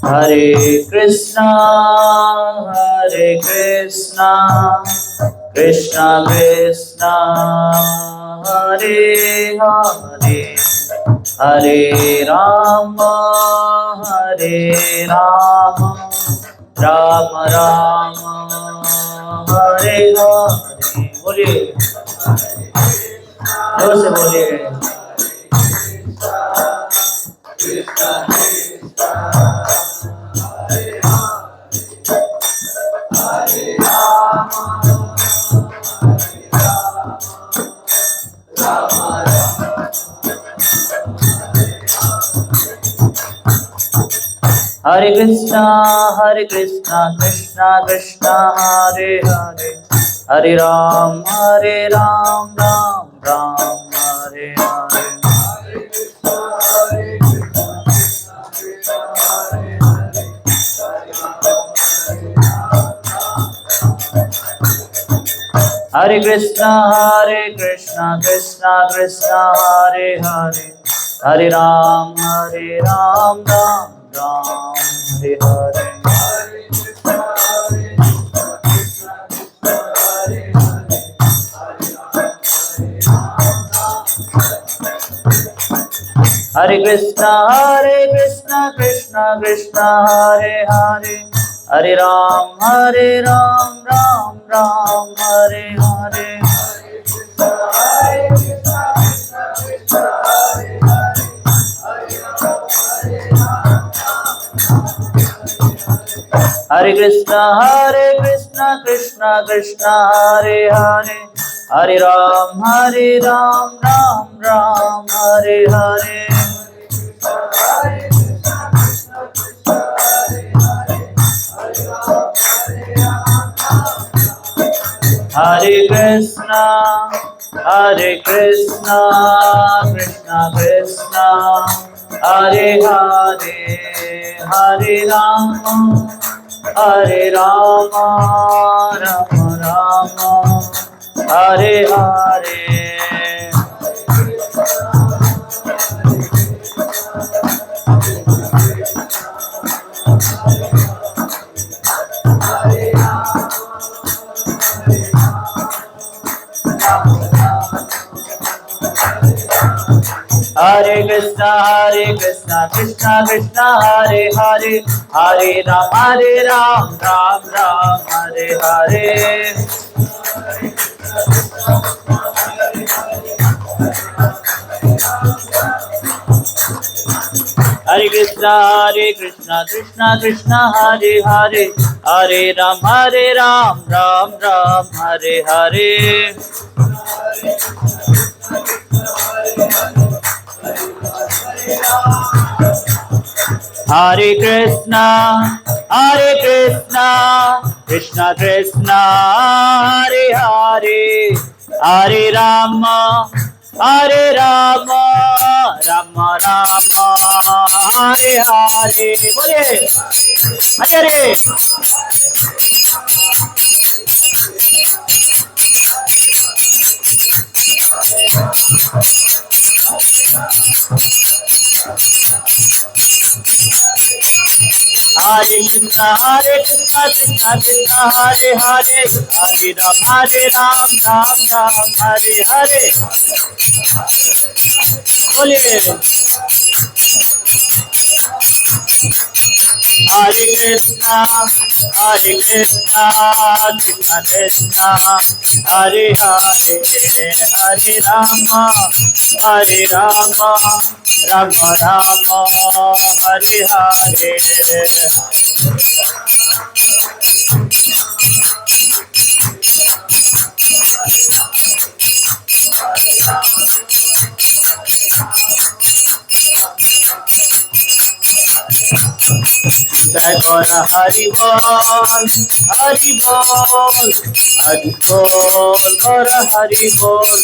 Hare Krishna, Krishna Krishna, Hare Hare, Hare Rama, Rama Rama, Hare Hare. बोलिए, जोर से बोलिए. Hare Krishna, Krishna Krishna, Hare Hare, Hare Ram, Ram Ram, Hare Hare. Hare Krishna, Krishna Krishna, Hare Hare, Hare Ram, Ram Ram, Hare Hare. Hare Krishna, Krishna Krishna, Hare Hare, Hare Ram, Ram Ram, Hare Hare. Hare Krishna, Krishna Krishna, Hare Hare, Hare Ram, Ram Ram, Hare Hare. Hare Krishna, Krishna Krishna, Hare Hare, Hare Rama, Rama Rama, Hare Hare. Hare Krishna, Krishna Krishna, Hare Hare, Hare Ram, Ram Ram, Hare Hare. Hare Krishna, Krishna Krishna, Hare Hare, Hare Ram, Ram Ram, Hare Hare. Hare Krishna, Krishna Krishna, Hare Hare, Hare Rama, Rama Rama, Hare Hare. बोलिए, Hare Hare. Hare Krishna, Krishna Krishna, Hare Hare, Hare Ram, Ram Ram, Hare Hare. बोलिए. Hare Krishna, Krishna Krishna, Hare Hare, Hare Rama, Rama Rama, Hare Hare. जय कर हरि बोल, हरि बोल, हरि बोल, कर हरि बोल.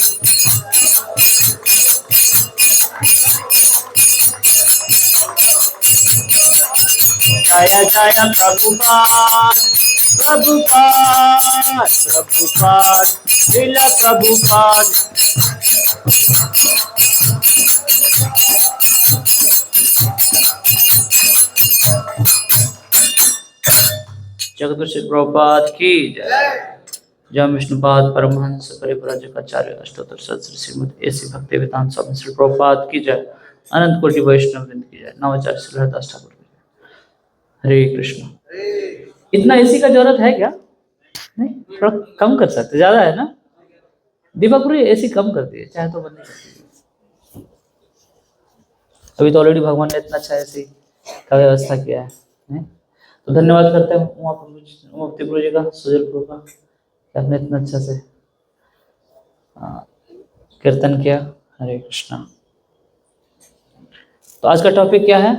जय जय प्रभुपाद, प्रभुपाद प्रभुपाद श्रीला प्रभुपाद। जगत श्री प्रभुपाद की जय। जय विष्णुपाद परमहंस परिव्राजकाचार्य अष्टोत्तर सहस्त्र श्रीमद ऐसी भक्ति वेदांत स्वामी श्री प्रभुपाद की जय। अनंत कोटि वैष्णव वृंद की जय। नवाचार्य श्री हरदास ठाकुर की जय। हरे कृष्ण। इतना एसी का जरूरत है क्या? नहीं, थोड़ा कम कर सकते, ज्यादा है ना। दीपकपुरी एसी कम कर दिए, चाहे तो बंद नहीं कर। अभी तो ऑलरेडी भगवान ने इतना अच्छा एसी का व्यवस्था किया है, नहीं? तो धन्यवाद करते हैं उमापति गुरु जी का, सुजल गुरु का, कि आपने इतना अच्छा से कीर्तन किया। हरे कृष्णा। तो आज का टॉपिक क्या है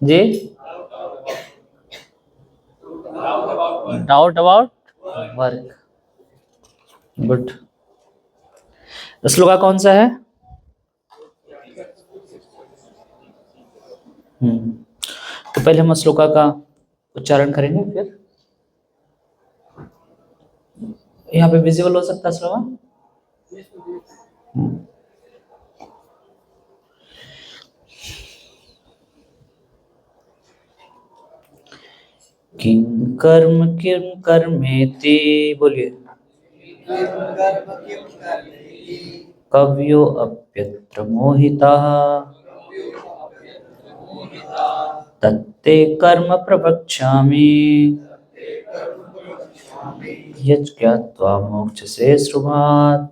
जी? Doubt about work. Good. Shloka कौन सा है? तो पहले हम श्लोका का उच्चारण करेंगे, फिर यहाँ पे विजिबल हो सकता है श्लोका। किं कर्म कर्मेति, बोलिए। कव्यो अप्यत्र मोहिताः तत्ते कर्म प्रवक्ष्यामि यत् ज्ञात्वा मोक्षसे शुभात्।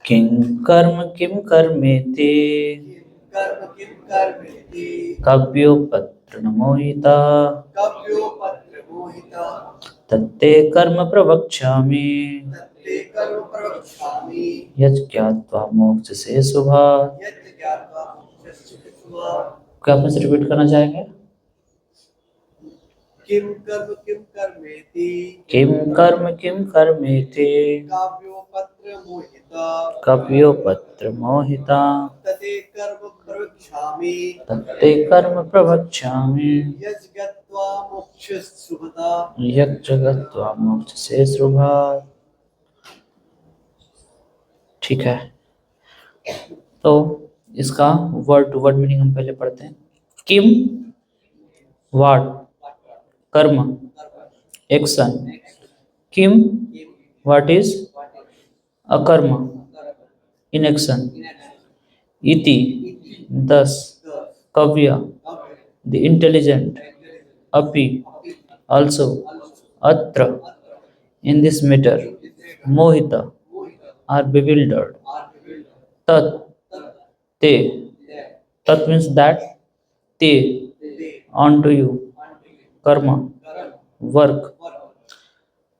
किं कर्मेति कव्योपत्र मोहिता तत्ते कर्म प्रवक्ष्यामि यत् ज्ञात्वा मोक्षसे शुभात्। क्या आप मुझसे रिपीट करना चाहेंगे? किम कर्म कर्मेति कव्योपत्र मोहिता तत्ते कर्म प्रवक्ष्यामि यत् ज्ञात्वा मोक्षसे शुभात्। ठीक है, तो इसका वर्ड टू वर्ड मीनिंग हम पहले पढ़ते हैं। किम वाट, कर्म एक्शन। किम व्हाट इज अकर्म इनएक्शन। इति thus, kavya the intelligent, api also, atra in this matter, mohita are bewildered, tat te, tat means that, te onto you, karma work,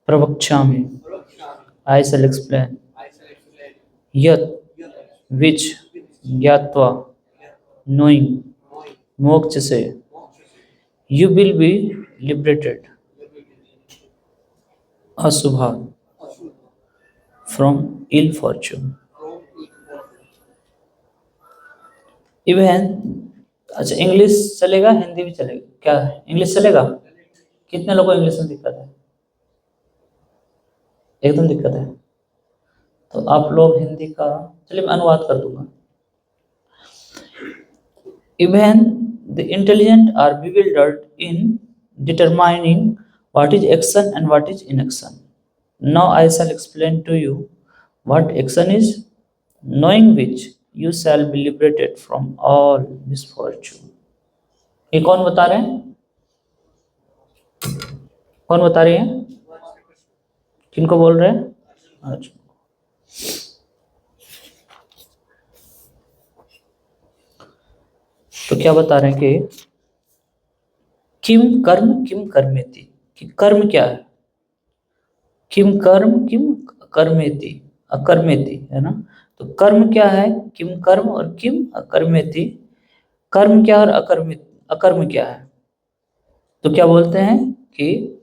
pravakshami I shall explain, yat which, gyatva knowing, moksha se you will be liberated, asubha from ill fortune। Even अच्छा, English चलेगा, हिंदी भी चलेगा? क्या English चलेगा? कितने लोगों को English में दिक्कत है? एकदम दिक्कत है। तो आप लोग हिंदी का, चलिए मैं अनुवाद कर दूंगा। Even the intelligent are bewildered in determining what is action and what is inaction. Now I shall explain to you what action is, knowing which you shall be liberated from all misfortune। ये कौन बता रहे हैं? कौन बता रहे हैं? किनको बोल रहे हैं? अच्छा, तो क्या बता रहे हैं कि किम कर्मेति, कि कर्म क्या है? किम कर्मेति, अकर्मेति है ना। तो कर्म क्या है? किम कर्म और किम अकर्मेति। कर्म क्या और अकर्म क्या है? तो क्या बोलते हैं कि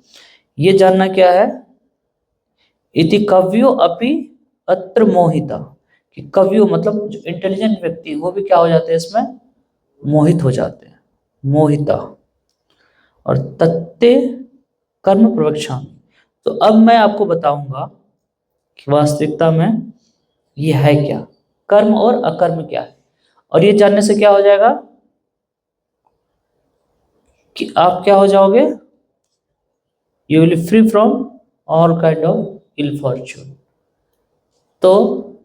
ये जानना क्या है, इति कव्यो अपि अत्र मोहिता, कि कव्यो मतलब जो इंटेलिजेंट व्यक्ति वो भी क्या हो जाते हैं, इसमें मोहित हो जाते हैं। मोहिता और तत्ते कर्म प्रवक्ष्यामि। तो अब मैं आपको बताऊंगा कि वास्तविकता में ये है क्या, कर्म और अकर्म क्या है। और ये जानने से क्या हो जाएगा कि आप क्या हो जाओगे, you will free from all kind of ill fortune. तो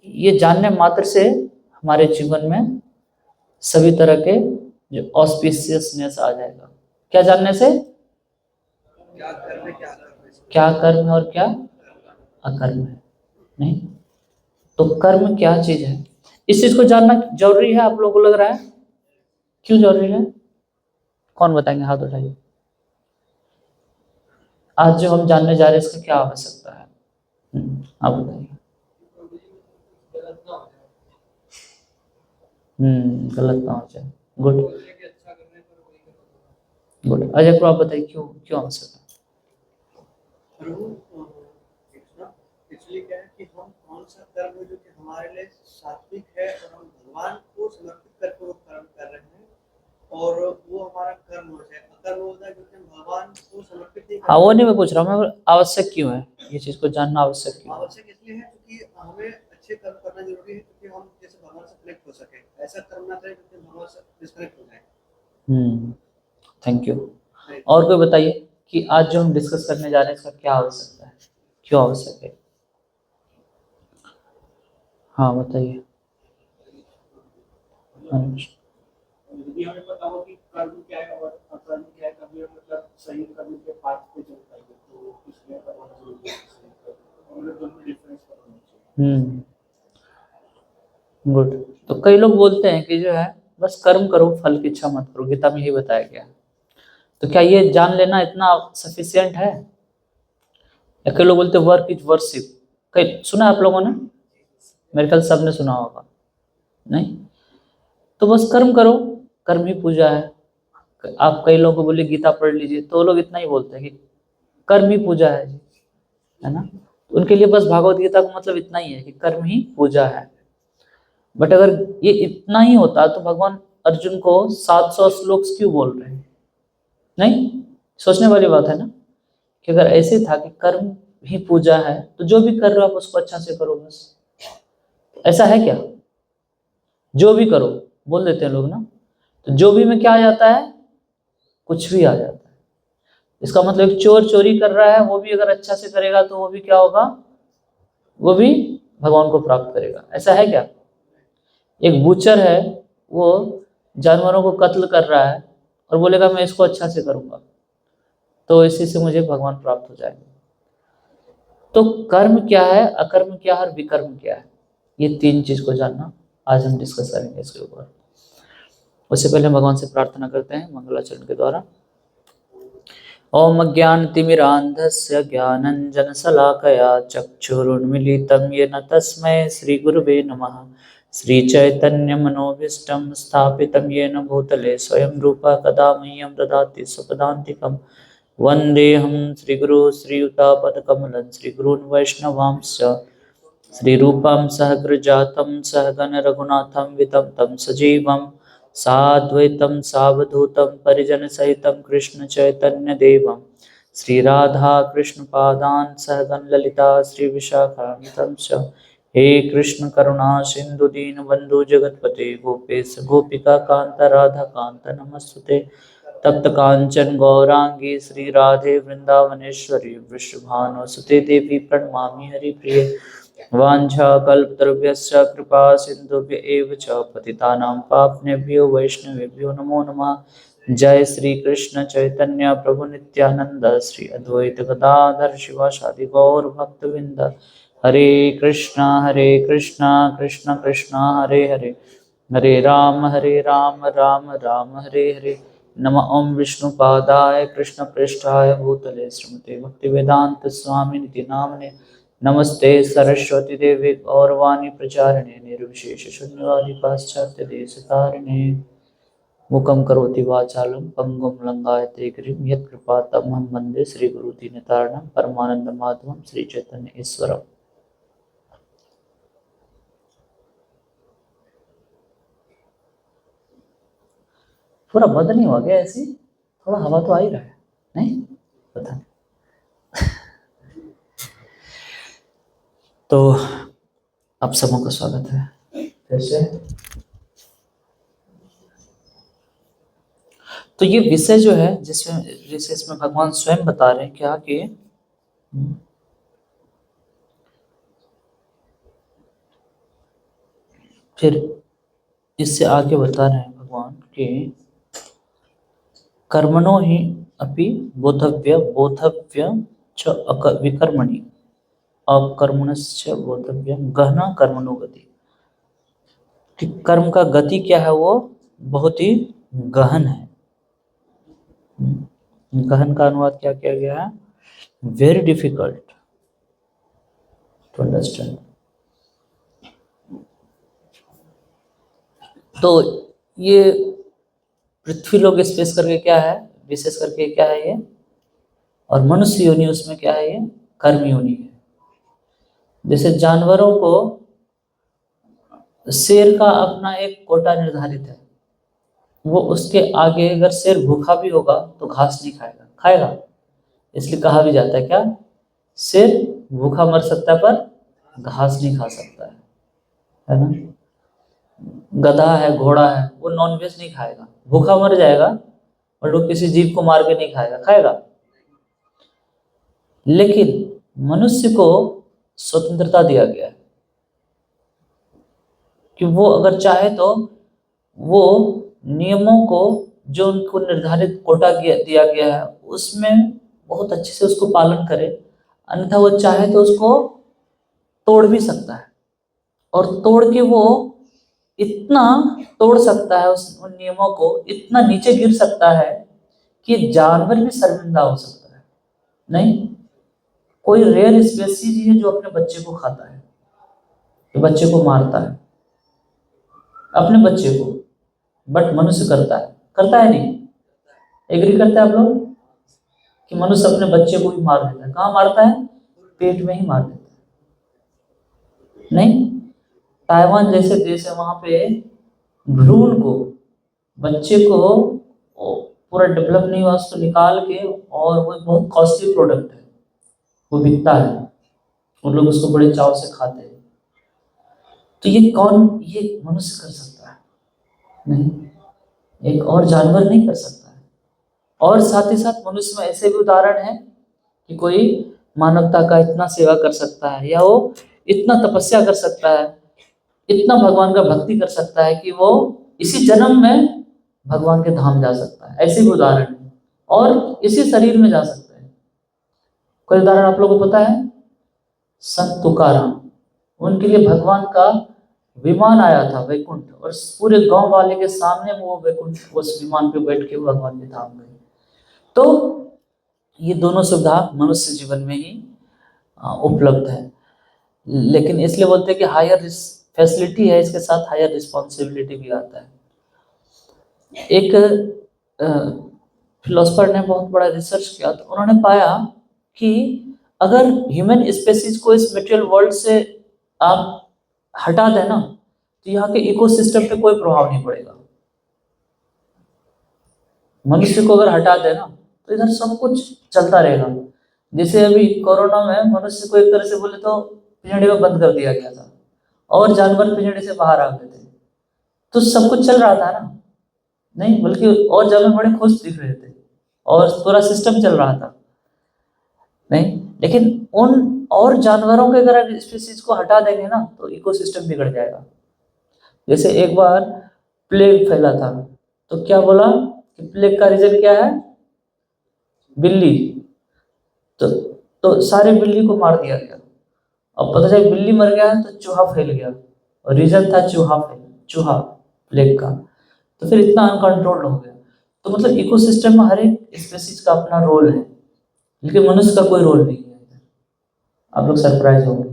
ये जानने मात्र से हमारे जीवन में सभी तरह के जो ऑस्पिशियसनेस आ जाएगा। क्या जानने से, क्या कर्म है और क्या अकर्म है। नहीं तो कर्म क्या चीज है, इस चीज को जानना जरूरी है। आप लोगों को लग रहा है क्यों जरूरी है? कौन बताएंगे, हाथ उठाइए। आज जो हम जानने जा रहे हैं इसका क्या आवश्यकता है, आप बताइए। गलत ना हो जाए। Good good. अजय को आप बताइए क्यों क्यों आवश्यक है। इसलिए क्या है कि हम कौन सा कर्म जो कि हमारे लिए सात्विक है और हम भगवान को समर्पित करके वो कर्म कर रहे हैं, और वो हमारा कर्म हो जाए। अकर्म होता है क्योंकि हम भगवान को समर्पित नहीं करते। हाँ वो नहीं मैं पूछ रहा हूँ, मैं आवश्यक क्यों है, ये चीज को जानना आवश्यक क्यों? आवश्यक इसलिए है क्योंकि हमें अच्छे कर्म करना जरूरी है, क्योंकि हम जैसे भगवान से कनेक्ट हो सके। ऐसा कर्म ना करें क्योंकि भगवान से डिस्कनेक्ट हो जाए। Thank you. और कोई बताइए कि आज जो हम डिस्कस करने जा रहे हैं इसका क्या आवश्यकता है, क्यों आवश्यक है? हाँ बताइए। यदि हमें पता हो कि कर्म क्या है और अकर्म क्या है, तभी हम मतलब सही कर्म के पाथ पे चल पाएंगे। तो इसलिए करना जरूरी है, और दोनों में डिफरेंस करना चाहिए। गुड। तो कई लोग बोलते हैं कि जो है बस कर्म करो, फल की इच्छा मत करो, गीता में यही बताया गया है। तो क्या ये जान लेना इतना सफिशिएंट है? या कई लोग बोलते हैं वर्क इज वर्शिप। कई सुना आप लोगों ने, मेरे ख्याल सबने सुना होगा। नहीं तो बस कर्म करो, कर्म ही पूजा है। आप कई लोगों को बोले गीता पढ़ लीजिए तो वो लोग इतना ही बोलते हैं कि कर्म ही पूजा है जी, है ना। तो उनके लिए बस भागवत गीता का मतलब इतना ही है कि कर्म ही पूजा है। बट अगर ये इतना ही होता तो भगवान अर्जुन को 700 श्लोक क्यों बोल रहे हैं? नहीं, सोचने वाली बात है ना, कि अगर ऐसे था कि कर्म ही पूजा है तो जो भी कर रहे हो आप उसको अच्छा से करो बस। ऐसा है क्या? जो भी करो बोल देते हैं लोग ना, तो जो भी में क्या आ जाता है, कुछ भी आ जाता है। इसका मतलब एक चोर चोरी कर रहा है, वो भी अगर अच्छा से करेगा तो वो भी क्या होगा, वो भी भगवान को प्राप्त करेगा। ऐसा है क्या? एक बूचर है, वो जानवरों को कत्ल कर रहा है और बोलेगा मैं इसको अच्छा से करूंगा तो इसी से मुझे भगवान प्राप्त हो जाएंगे। तो कर्म क्या है, अकर्म क्या है और विकर्म क्या है, ये तीन चीज को जानना आज हम डिस्कस करेंगे इसके ऊपर। उससे पहले भगवान से प्रार्थना करते हैं मंगलाचरण के द्वारा। ओम अज्ञानतिमिरान्धस्य ज्ञानञ्जनशलाकया चक्षुरुन्मीलितं येन तस्मै श्रीगुरुवे नमः। श्रीचैतन्यमनोभीष्टं स्थापितं येन भूतले स्वयं रूपा कदा मह्यं ददाति स्वपदान्तिकं। वन्देऽहं श्रीगुरु श्रीयुतापदकमलं श्रीगुरून् वैष्णवांश्च श्रीरूपं सहग्रजातं सहगणरघुनाथं वितं तं सजीवं साद्वैतं सावधूतं परिजनसहितं कृष्णचैतन्यदेवं श्रीराधाकृष्णपादान् सहगणललिता श्रीविशाखान्वितं च। हे कृष्ण करुणा सिन्धु दीनबन्धु जगत्पते गोपेश गोपिकान्त राधाकान्त नमस्तुते। तप्त कांचन गौरांगी श्री राधे वृंदावनेश्वरी वृषभानुसुते देवी प्रणमामि हरिप्रिये। वाञ्छाकल्पतरुभ्यश्च कृपा सिन्धुभ्य एव च पतितानां पावनेभ्यो वैष्णवेभ्यो नमो नमः। जय श्री कृष्ण चैतन्य प्रभु नित्यानंद श्री अद्वैत गदाधर शिवासादि गौर भक्तवृंद। हरे कृष्णा कृष्ण कृष्णा हरे हरे, हरे राम राम राम हरे हरे। नमः ओम विष्णुपादाय कृष्ण पृष्ठाय भूतले श्रीमते भक्तिवेदांत स्वामी निति नामने। नमस्ते सरस्वती देवी गौरवाणी प्रचारिणे निर्विशेष शून्यवादी पाश्चात्य देशतारिणे। मुखं करोति वाचालं पंगुं लंघयते गिरिं यत्कृपातमहं वन्दे श्रीगुरुदीनतारिणं परमानन्दमाधवं श्रीचैतन्य ईश्वरम्। पूरा बंद नहीं हुआ क्या? ऐसी थोड़ा हवा तो आ ही रहा है, नहीं पता नहीं। तो आप सबों का स्वागत है फिर से। तो ये विषय जो है जिसमें भगवान स्वयं बता रहे हैं क्या कि फिर इससे आगे बता रहे हैं भगवान कि कर्मणो ही अपि बोधव्य च विकर्मणि अकर्मणस्य बोधव्यम गहना कर्मणो गति। कि कर्म का गति क्या है, वो बहुत ही गहन है। गहन का अनुवाद क्या किया गया है? Very difficult to understand. तो ये पृथ्वी लोक स्पेस करके क्या है, विशेष करके क्या है ये, और मनुष्य योनि उसमें क्या है, ये कर्म योनि है। जैसे जानवरों को शेर का अपना एक कोटा निर्धारित है, वो उसके आगे अगर शेर भूखा भी होगा तो घास नहीं खाएगा, खाएगा। इसलिए कहा भी जाता है क्या, शेर भूखा मर सकता है पर घास नहीं खा सकता है ना। गधा है, घोड़ा है, वो नॉनवेज नहीं खाएगा, भूखा मर जाएगा, और वो किसी जीव को मार के नहीं खाएगा, खाएगा। लेकिन मनुष्य को स्वतंत्रता दिया गया है कि वो अगर चाहे तो वो नियमों को जो उनको निर्धारित कोटा दिया गया है उसमें बहुत अच्छे से उसको पालन करे, अन्यथा वो चाहे तो उसको तोड़ भी सकता है, और तोड़ के वो इतना तोड़ सकता है उन नियमों को, इतना नीचे गिर सकता है कि जानवर भी शर्मिंदा हो सकता है। नहीं, कोई रेयर स्पेसीज है जो अपने बच्चे को खाता है, जो बच्चे को मारता है, अपने बच्चे को, बट मनुष्य करता है नहीं? एग्री करते हैं आप लोग कि मनुष्य अपने बच्चे को भी मार देता है? कहाँ मारता है? पेट में ही मार देता है। नहीं, ताइवान जैसे देश है, वहां पे भ्रूण को, बच्चे को पूरा डेवलप नहीं हुआ उसको निकाल के, और वो बहुत कॉस्टली प्रोडक्ट है, वो बिकता है, वो लोग उसको बड़े चाव से खाते हैं। तो ये कौन, ये मनुष्य कर सकता है? नहीं, एक और जानवर नहीं कर सकता है। और साथ ही साथ मनुष्य में ऐसे भी उदाहरण है कि कोई मानवता का इतना सेवा कर सकता है, या वो इतना तपस्या कर सकता है, इतना भगवान का भक्ति कर सकता है कि वो इसी जन्म में भगवान के धाम जा सकता है। ऐसे भी उदाहरण है, और इसी शरीर में जा सकता है। कोई उदाहरण आप लोगों को पता है? संत तुकाराम, उनके लिए भगवान का विमान आया था वैकुंठ, और पूरे गांव वाले के सामने वो वैकुंठ, उस विमान पे बैठ के भगवान के धाम गए। तो ये दोनों सुविधा मनुष्य जीवन में ही उपलब्ध है। लेकिन इसलिए बोलते हैं कि हायर फैसिलिटी है, इसके साथ हायर रिस्पॉन्सिबिलिटी भी आता है। एक फिलोसफर ने बहुत बड़ा रिसर्च किया, तो उन्होंने पाया कि अगर ह्यूमन स्पेसीज को इस मटेरियल वर्ल्ड से आप हटा देना, तो यहाँ के इकोसिस्टम पे कोई प्रभाव नहीं पड़ेगा। मनुष्य को अगर हटा देना तो इधर सब कुछ चलता रहेगा। जैसे अभी कोरोना में मनुष्य को एक तरह से बोले तो पिंजड़े में बंद कर दिया गया था, और जानवर पिंजड़े से बाहर आ गए थे, तो सब कुछ चल रहा था ना? नहीं, बल्कि और जानवर बड़े खुश दिख रहे थे, और पूरा सिस्टम चल रहा था। नहीं, लेकिन उन और जानवरों के अगर स्पीसीज को हटा देंगे ना, तो इकोसिस्टम बिगड़ जाएगा। जैसे एक बार प्लेग फैला था, तो क्या बोला कि प्लेग का रीजन क्या है? बिल्ली। तो सारे बिल्ली को मार दिया गया। अब पता चला बिल्ली मर गया तो चूहा फैल गया, और रीजन था चूहा प्लेग का। तो फिर इतना अनकंट्रोल्ड हो गया। तो मतलब इकोसिस्टम में हर एक स्पीसीज का अपना रोल है, लेकिन मनुष्य का कोई रोल नहीं है। आप लोग सरप्राइज होंगे।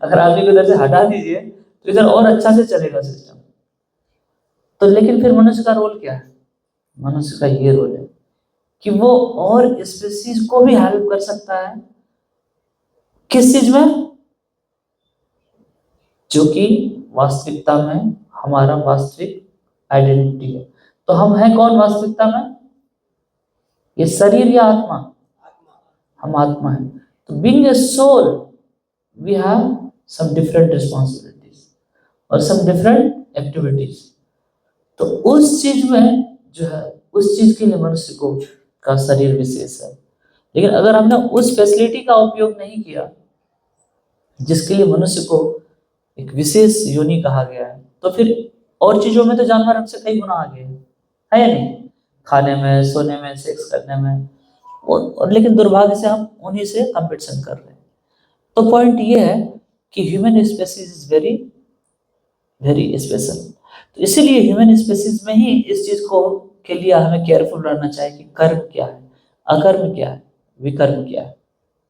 अगर आदमी को इधर से हटा दीजिए तो इधर और अच्छा से चलेगा सिस्टम। तो लेकिन फिर मनुष्य का रोल क्या है? मनुष्य का ये रोल है कि वो और स्पीसीज को भी हेल्प कर सकता है। किस चीज में? जो कि वास्तविकता में हमारा वास्तविक आइडेंटिटी है। तो हम हैं कौन वास्तविकता में? ये शरीर या आत्मा? हम आत्मा हैं। तो being a soul we have some different responsibilities और सम डिफरेंट एक्टिविटीज। तो उस चीज में जो है, उस चीज के लिए मनुष्य को का शरीर विशेष है। लेकिन अगर हमने उस फैसिलिटी का उपयोग नहीं किया जिसके लिए मनुष्य को एक विशेष योनि कहा गया है, तो फिर और चीजों में तो जानवर हमसे कई गुना आगे है या नहीं? खाने में, सोने में, सेक्स करने में, और लेकिन दुर्भाग्य से हम उन्हीं से कंपटीशन कर रहे हैं। तो पॉइंट ये है कि human species is very very special. तो इसीलिए ह्यूमन स्पेसीज में ही इस चीज को के लिए हमें केयरफुल रहना चाहिए कि कर्म क्या है, अकर्म क्या है, विकर्म क्या है।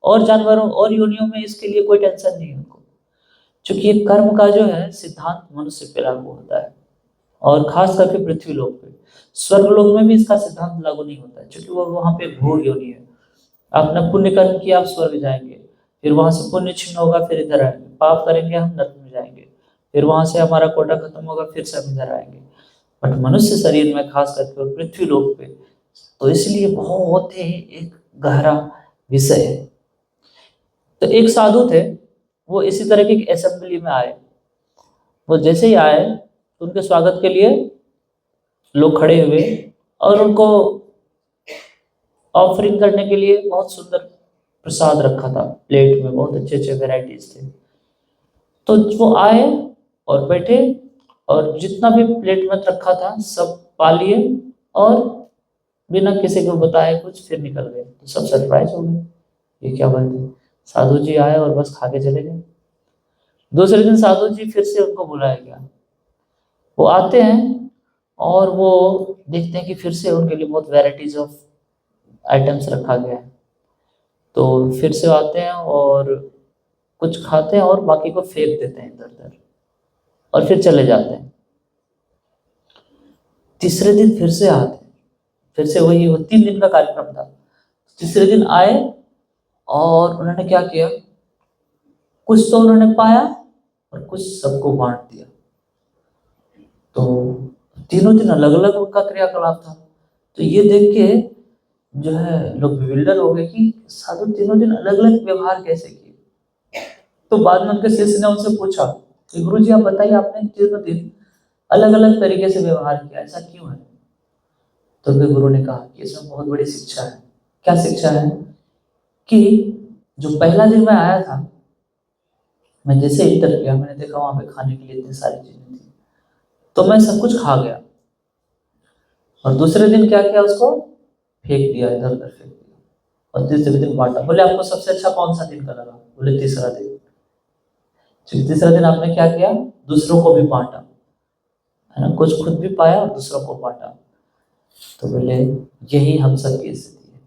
और जानवरों और योनियों में इसके लिए कोई टेंशन नहीं है उनको, क्योंकि ये कर्म का जो है सिद्धांत मनुष्य पे लागू होता है, और खास करके पृथ्वी लोक पे। स्वर्ग लोक में भी इसका सिद्धांत लागू नहीं होता है, क्योंकि वो वहां पे भोग योनि है। आपने पुण्य कर्म किया, आप स्वर्ग जाएंगे, फिर वहां से पुण्य छिन्न होगा, फिर इधर आएंगे। पाप करेंगे, हम नरक में जाएंगे, फिर वहां से हमारा कोटा खत्म होगा, फिर से हम इधर आएंगे। बट मनुष्य शरीर में खास करके और पृथ्वी लोक पे, तो इसलिए बहुत ही एक गहरा विषय है। तो एक साधु थे, वो इसी तरह की असेंबली में आए। वो जैसे ही आए तो उनके स्वागत के लिए लोग खड़े हुए और उनको ऑफरिंग करने के लिए बहुत सुंदर प्रसाद रखा था प्लेट में, बहुत अच्छे अच्छे वेराइटीज थे। तो वो आए और बैठे और जितना भी प्लेट में रखा था सब पा लिए और बिना किसी को बताए कुछ फिर निकल गए। तो सब सरप्राइज हो गए, ये क्या बात है, साधु जी आए और बस खा के चले गए। दूसरे दिन साधु जी फिर से उनको बुलाया गया। वो आते हैं और वो देखते हैं कि फिर से उनके लिए बहुत वैराइटीज ऑफ आइटम्स रखा गया है। तो फिर से आते हैं और कुछ खाते हैं और बाकी को फेंक देते हैं इधर उधर और फिर चले जाते हैं। तीसरे दिन फिर से आते हैं, फिर से वही, वो 3 दिन का कार्यक्रम था। तीसरे दिन आए और उन्होंने क्या किया, कुछ तो उन्होंने पाया और कुछ सबको बांट दिया। तो तीनों दिन अलग अलग उनका क्रियाकलाप था। तो ये देख के जो है लोग विविल्डर हो गए कि साधु तीनों दिन अलग अलग व्यवहार कैसे किए। तो बाद में उनके शिष्य ने उनसे पूछा कि गुरुजी आप बताइए, आपने तीनों दिन अलग अलग तरीके से व्यवहार किया, ऐसा क्यों है? तो उनके गुरु ने कहा कि इसमें बहुत बड़ी शिक्षा है। क्या शिक्षा है? कि जो पहला दिन मैं आया था, मैं जैसे इंटर किया, मैंने देखा वहां पे खाने के लिए इतनी सारी चीजें थी, तो मैं सब कुछ खा गया। और दूसरे दिन क्या किया, उसको फेंक दिया, इधर उधर फेंक दिया। और तीसरे दिन बांटा। बोले आपको सबसे अच्छा कौन सा दिन का लगा? बोले तीसरा दिन। तीसरा दिन आपने क्या किया, दूसरों को भी बांटा, है ना, कुछ खुद भी पाया और दूसरों को बांटा। तो बोले यही हम सब की स्थिति है।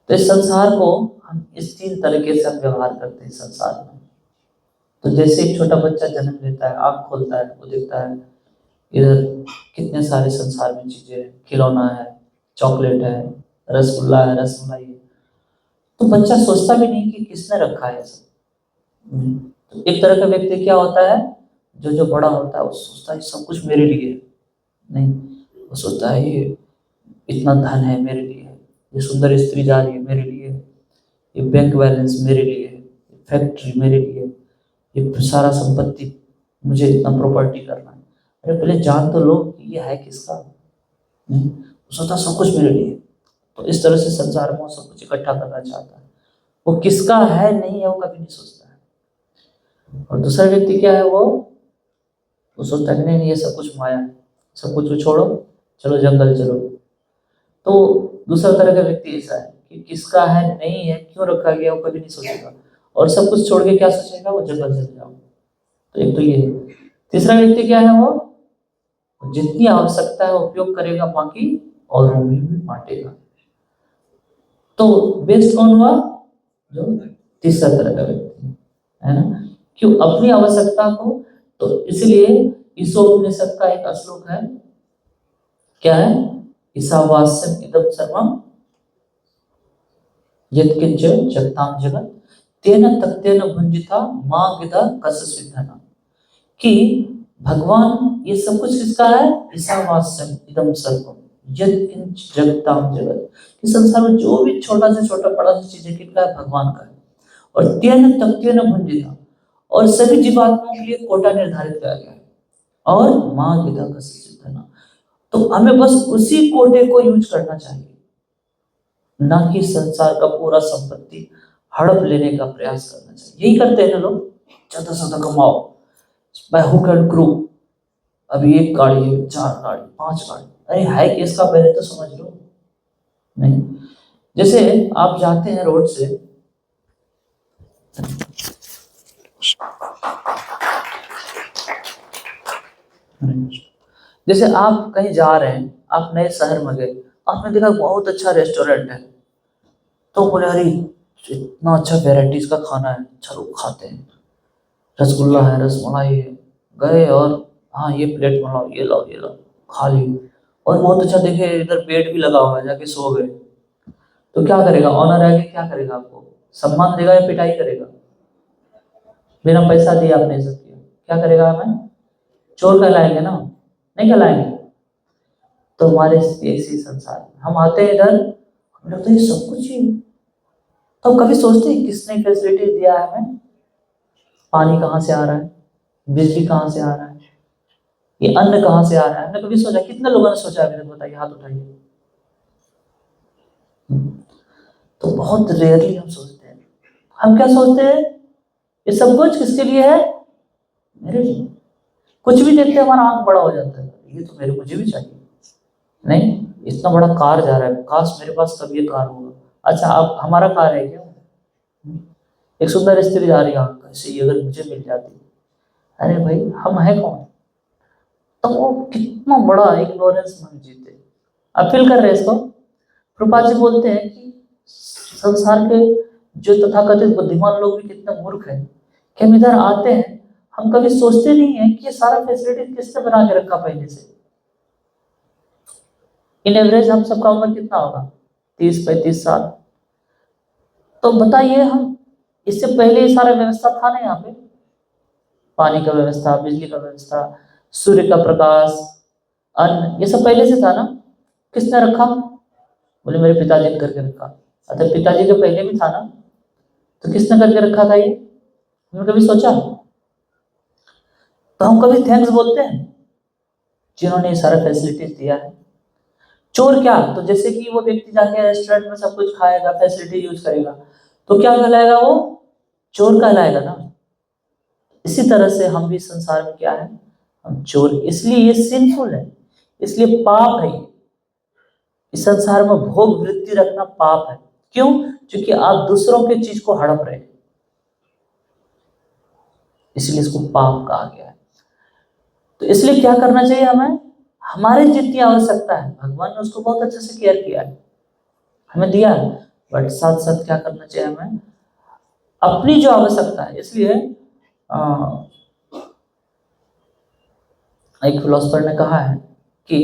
तो इस संसार को हम इस 3 तरीके से हम व्यवहार करते हैं संसार में। तो जैसे एक छोटा बच्चा जन्म लेता है, आँख खोलता है, वो देखता है इधर कितने सारे संसार में चीजें हैं, खिलौना है, चॉकलेट है, रसगुल्ला है, रसमलाई है। तो बच्चा सोचता भी नहीं कि किसने रखा है सब। तो एक तरह का व्यक्ति क्या होता है, जो बड़ा होता है वो सोचता है सब कुछ मेरे लिए है। नहीं, वो सोचता है ये इतना धन है मेरे लिए है, ये सुंदर स्त्री जा रही है मेरे लिए है, ये बैंक बैलेंस मेरे लिए है, फैक्ट्री मेरे लिए है, ये सारा संपत्ति, मुझे इतना प्रॉपर्टी करना है। अरे पहले जान तो लो कि ये है किसका। नहीं, वो सोचता सब कुछ मेरे लिए। तो इस तरह से संसार में वो सब कुछ इकट्ठा करना चाहता है। वो किसका है नहीं है वो कभी नहीं सोचता है। और दूसरा व्यक्ति क्या है, वो सोचता है नहीं ये सब कुछ माया है, सब कुछ छोड़ो, चलो जंगल चलो। तो दूसरा तरह का व्यक्ति ऐसा है कि किसका है नहीं है, क्यों रखा गया, वो कभी नहीं सोचेगा। और सब कुछ छोड़ के क्या सोचेगा, वो जंगल चले जाओ। तो एक तो ये है। तीसरा व्यक्ति क्या है, वो जितनी आवश्यकता है उपयोग करेगा, बाकी और भी बांटेगा। तो बेस्ट कौन हुआ, जो तीसरा तरह का व्यक्ति है ना, क्यों अपनी आवश्यकता को। तो इसलिए ईशोपनिषद का एक श्लोक है, क्या है, ईशावास्यम इदं सर्वम यत्किंच जगतां जगत तेन तत्तेन भुंजिता मां विदा कस्य सिद्धना। कि भगवान ये सब कुछ किसका है? ईशावास्यम इदम सर्वम यत् किंच जगताम जगत। इस संसार में जो भी छोटा से छोटा बड़ा सा चीज है किसका है? भगवान का है। और तेन तक्तेन भुंजिता, और सभी जीवात्माओं के लिए कोटा निर्धारित किया गया है। और माँ गीता का सिद्धना, तो हमें बस उसी कोटे को यूज करना चाहिए, ना कि संसार का पूरा संपत्ति हड़प लेने का प्रयास करना चाहिए। यही करते हैं ना लोग, ज्यादा से ज्यादा कमाओ बाय हुक एंड क्रू। अभी एक गाड़ी है, 4 गाड़ी, 5 गाड़ी, अरे है कि इसका पहले तो समझ लो। नहीं, जैसे आप जाते हैं रोड से, जैसे आप कहीं जा रहे हैं, आप नए शहर में गए, आपने देखा बहुत अच्छा रेस्टोरेंट है, तो बोले अरे इतना अच्छा वेराइटीज का खाना है, चलो खाते हैं, रसगुल्ला है, रसमलाई है, गए और हाँ ये प्लेट में लाओ, ये लाओ, ये लाओ, खा ली। और बहुत अच्छा देखे इधर बेड भी लगा हुआ है, जाके सो गए, तो क्या करेगा ऑनर आके? क्या करेगा? आपको सम्मान देगा या पिटाई करेगा? बिना पैसा दिए आपने ये सब किया, क्या करेगा? हमें चोर कहलाएंगे ना, नहीं कहलाएंगे? तो हमारे ऐसी संसार में हम आते हैं इधर, हमें लगता है ये सब कुछ ही, तो कभी सोचते हैं किसने फैसिलिटी दिया है हमें? पानी कहाँ से आ रहा है, बिजली कहाँ से आ रहा है, ये अन्न कहाँ से आ रहा है? हमने कभी सोचा? कितने लोगों ने सोचा अभी तक? बताइए, हाथ उठाइए। तो बहुत रेयरली हम सोचते हैं। हम क्या सोचते हैं? ये सब कुछ किसके लिए है? मेरे लिए। कुछ भी देखते हमारा आंख बड़ा हो जाता है, ये तो मेरे मुझे भी चाहिए। नहीं, इतना बड़ा कार जा रहा है, काश मेरे पास कभी ये कार होगा। अच्छा, अब हमारा कार है क्या? एक सुंदर स्त्री जा रही है, कैसे ये अगर मुझे मिल जाती, अरे भाई हम है कौन? तो वो कितना बड़ा इग्नोरेंस में जीते। अब फील कर रहे हैं इसको? प्रभुपाद जी बोलते हैं कि संसार के जो तथाकथित बुद्धिमान लोग भी कितने मूर्ख हैं कि हम इधर आते हैं, हम कभी सोचते नहीं है कि ये सारा फैसिलिटी किसने बना के रखा पहले से। इन एवरेज हम सबका उम्र कितना होगा? 30-35 साल। तो बताइए, हम इससे पहले ये सारा व्यवस्था था ना यहाँ पे? पानी का व्यवस्था, बिजली का व्यवस्था, सूर्य का प्रकाश, अन्न, ये सब पहले से था ना? किसने रखा? बोले मेरे पिताजी ने करके रखा। अतः पिताजी के पहले भी था ना, तो किसने करके रखा था ये? हमने कभी सोचा? तो हम कभी थैंक्स बोलते हैं जिन्होंने ये सारा फैसिलिटीज दिया है? चोर क्या? तो जैसे कि वो व्यक्ति जाके रेस्टोरेंट में सब कुछ खाएगा, फैसिलिटी यूज करेगा, तो क्या कहलाएगा? वो चोर कहलाएगा ना। इसी तरह से हम भी संसार में क्या है? हम चोर। इसलिए ये सिंफुल है, इसलिए पाप है। इस संसार में भोग वृत्ति रखना पाप है। क्यों? क्योंकि आप दूसरों के चीज को हड़प रहे हैं, इसलिए इसको पाप कहा गया है। तो इसलिए क्या करना चाहिए हमें? हमारे जितनी आवश्यकता है, भगवान ने उसको बहुत अच्छे से केयर किया है, हमें दिया है, बट साथ साथ क्या करना चाहिए हमें? अपनी जो आवश्यकता है। इसलिए एक फिलोसफर ने कहा है कि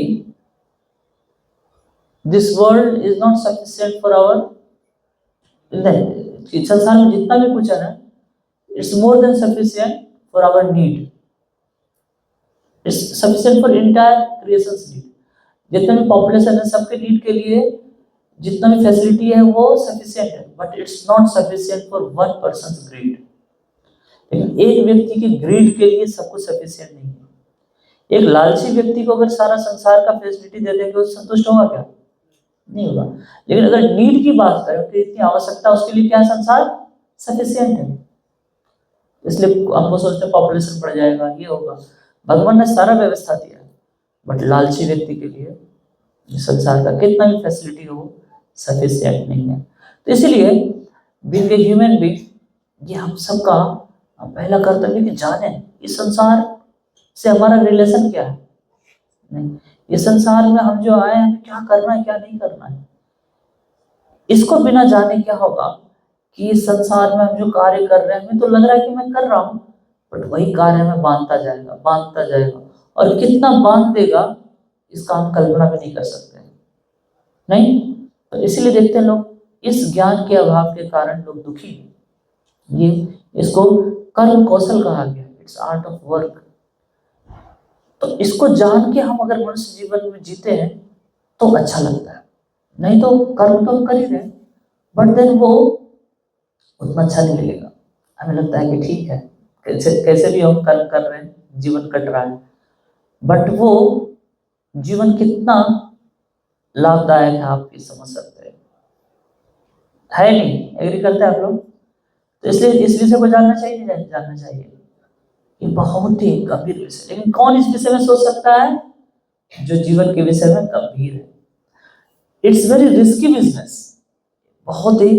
this world is not sufficient for our, संसार में जितना भी कुछ है ना, it's more than sufficient for our need, it's sufficient for entire creations need. जितना भी पॉपुलेशन है, सबके नीड के लिए जितना भी फैसिलिटी है वो सफिशिएंट है, but it's not sufficient for one person's greed. लेकिन एक व्यक्ति के ग्रीड के लिए सब कुछ सफिशिएंट नहीं है। एक लालची व्यक्ति को अगर सारा संसार का फैसिलिटी दे देंगे, वो संतुष्ट होगा क्या? नहीं होगा। लेकिन अगर नीड की बात करें कि इतनी आवश्यकता, उसके लिए क्या संसार सफिशिएंट है, इसलिए हमको सोचते हैं पॉपुलेशन बढ़ जाएगा, ये होगा। भगवान ने सारा व्यवस्था दिया, बट लालची व्यक्ति के लिए संसार का कितना भी फैसिलिटी हो सफिशिएंट नहीं है। तो इसलिए बीइंग ए ह्यूमन बीइंग, ये हम सबका पहला कर्तव्य कि जाने इस संसार से हमारा रिलेशन क्या है। नहीं, ये संसार में हम जो आए, हमें क्या करना है, क्या नहीं करना है, इसको बिना जाने क्या होगा कि इस संसार में हम जो कार्य कर रहे हैं, हमें तो लग रहा है कि मैं कर रहा हूँ, बट वही कार्य हमें बांधता जाएगा, और कितना बांध देगा इसका हम कल्पना भी नहीं कर सकते। नहीं, तो इसलिए देखते हैं लोग, इस ज्ञान के अभाव के कारण लोग दुखी हैं। ये इसको कर्म कौशल कहा गया, इट्स आर्ट ऑफ वर्क। तो इसको जान के हम अगर मनुष्य जीवन में जीते हैं तो अच्छा लगता है, नहीं तो कर्म तो हम कर ही रहे हैं, बट देन वो उतना अच्छा नहीं लगेगा। हमें लगता है कि ठीक है, कैसे कैसे भी हम कर्म कर रहे हैं, जीवन कट रहा है, बट वो जीवन कितना लाभदायक है आप ये समझ सकते हैं, है नहीं? एग्री करते हैं आप लोग? तो इसलिए इस विषय को जानना चाहिए, नहीं जानना चाहिए? ये बहुत ही गंभीर विषय, लेकिन कौन इस विषय में सोच सकता है? जो जीवन के विषय में गंभीर है। इट्स वेरी रिस्की बिजनेस, बहुत ही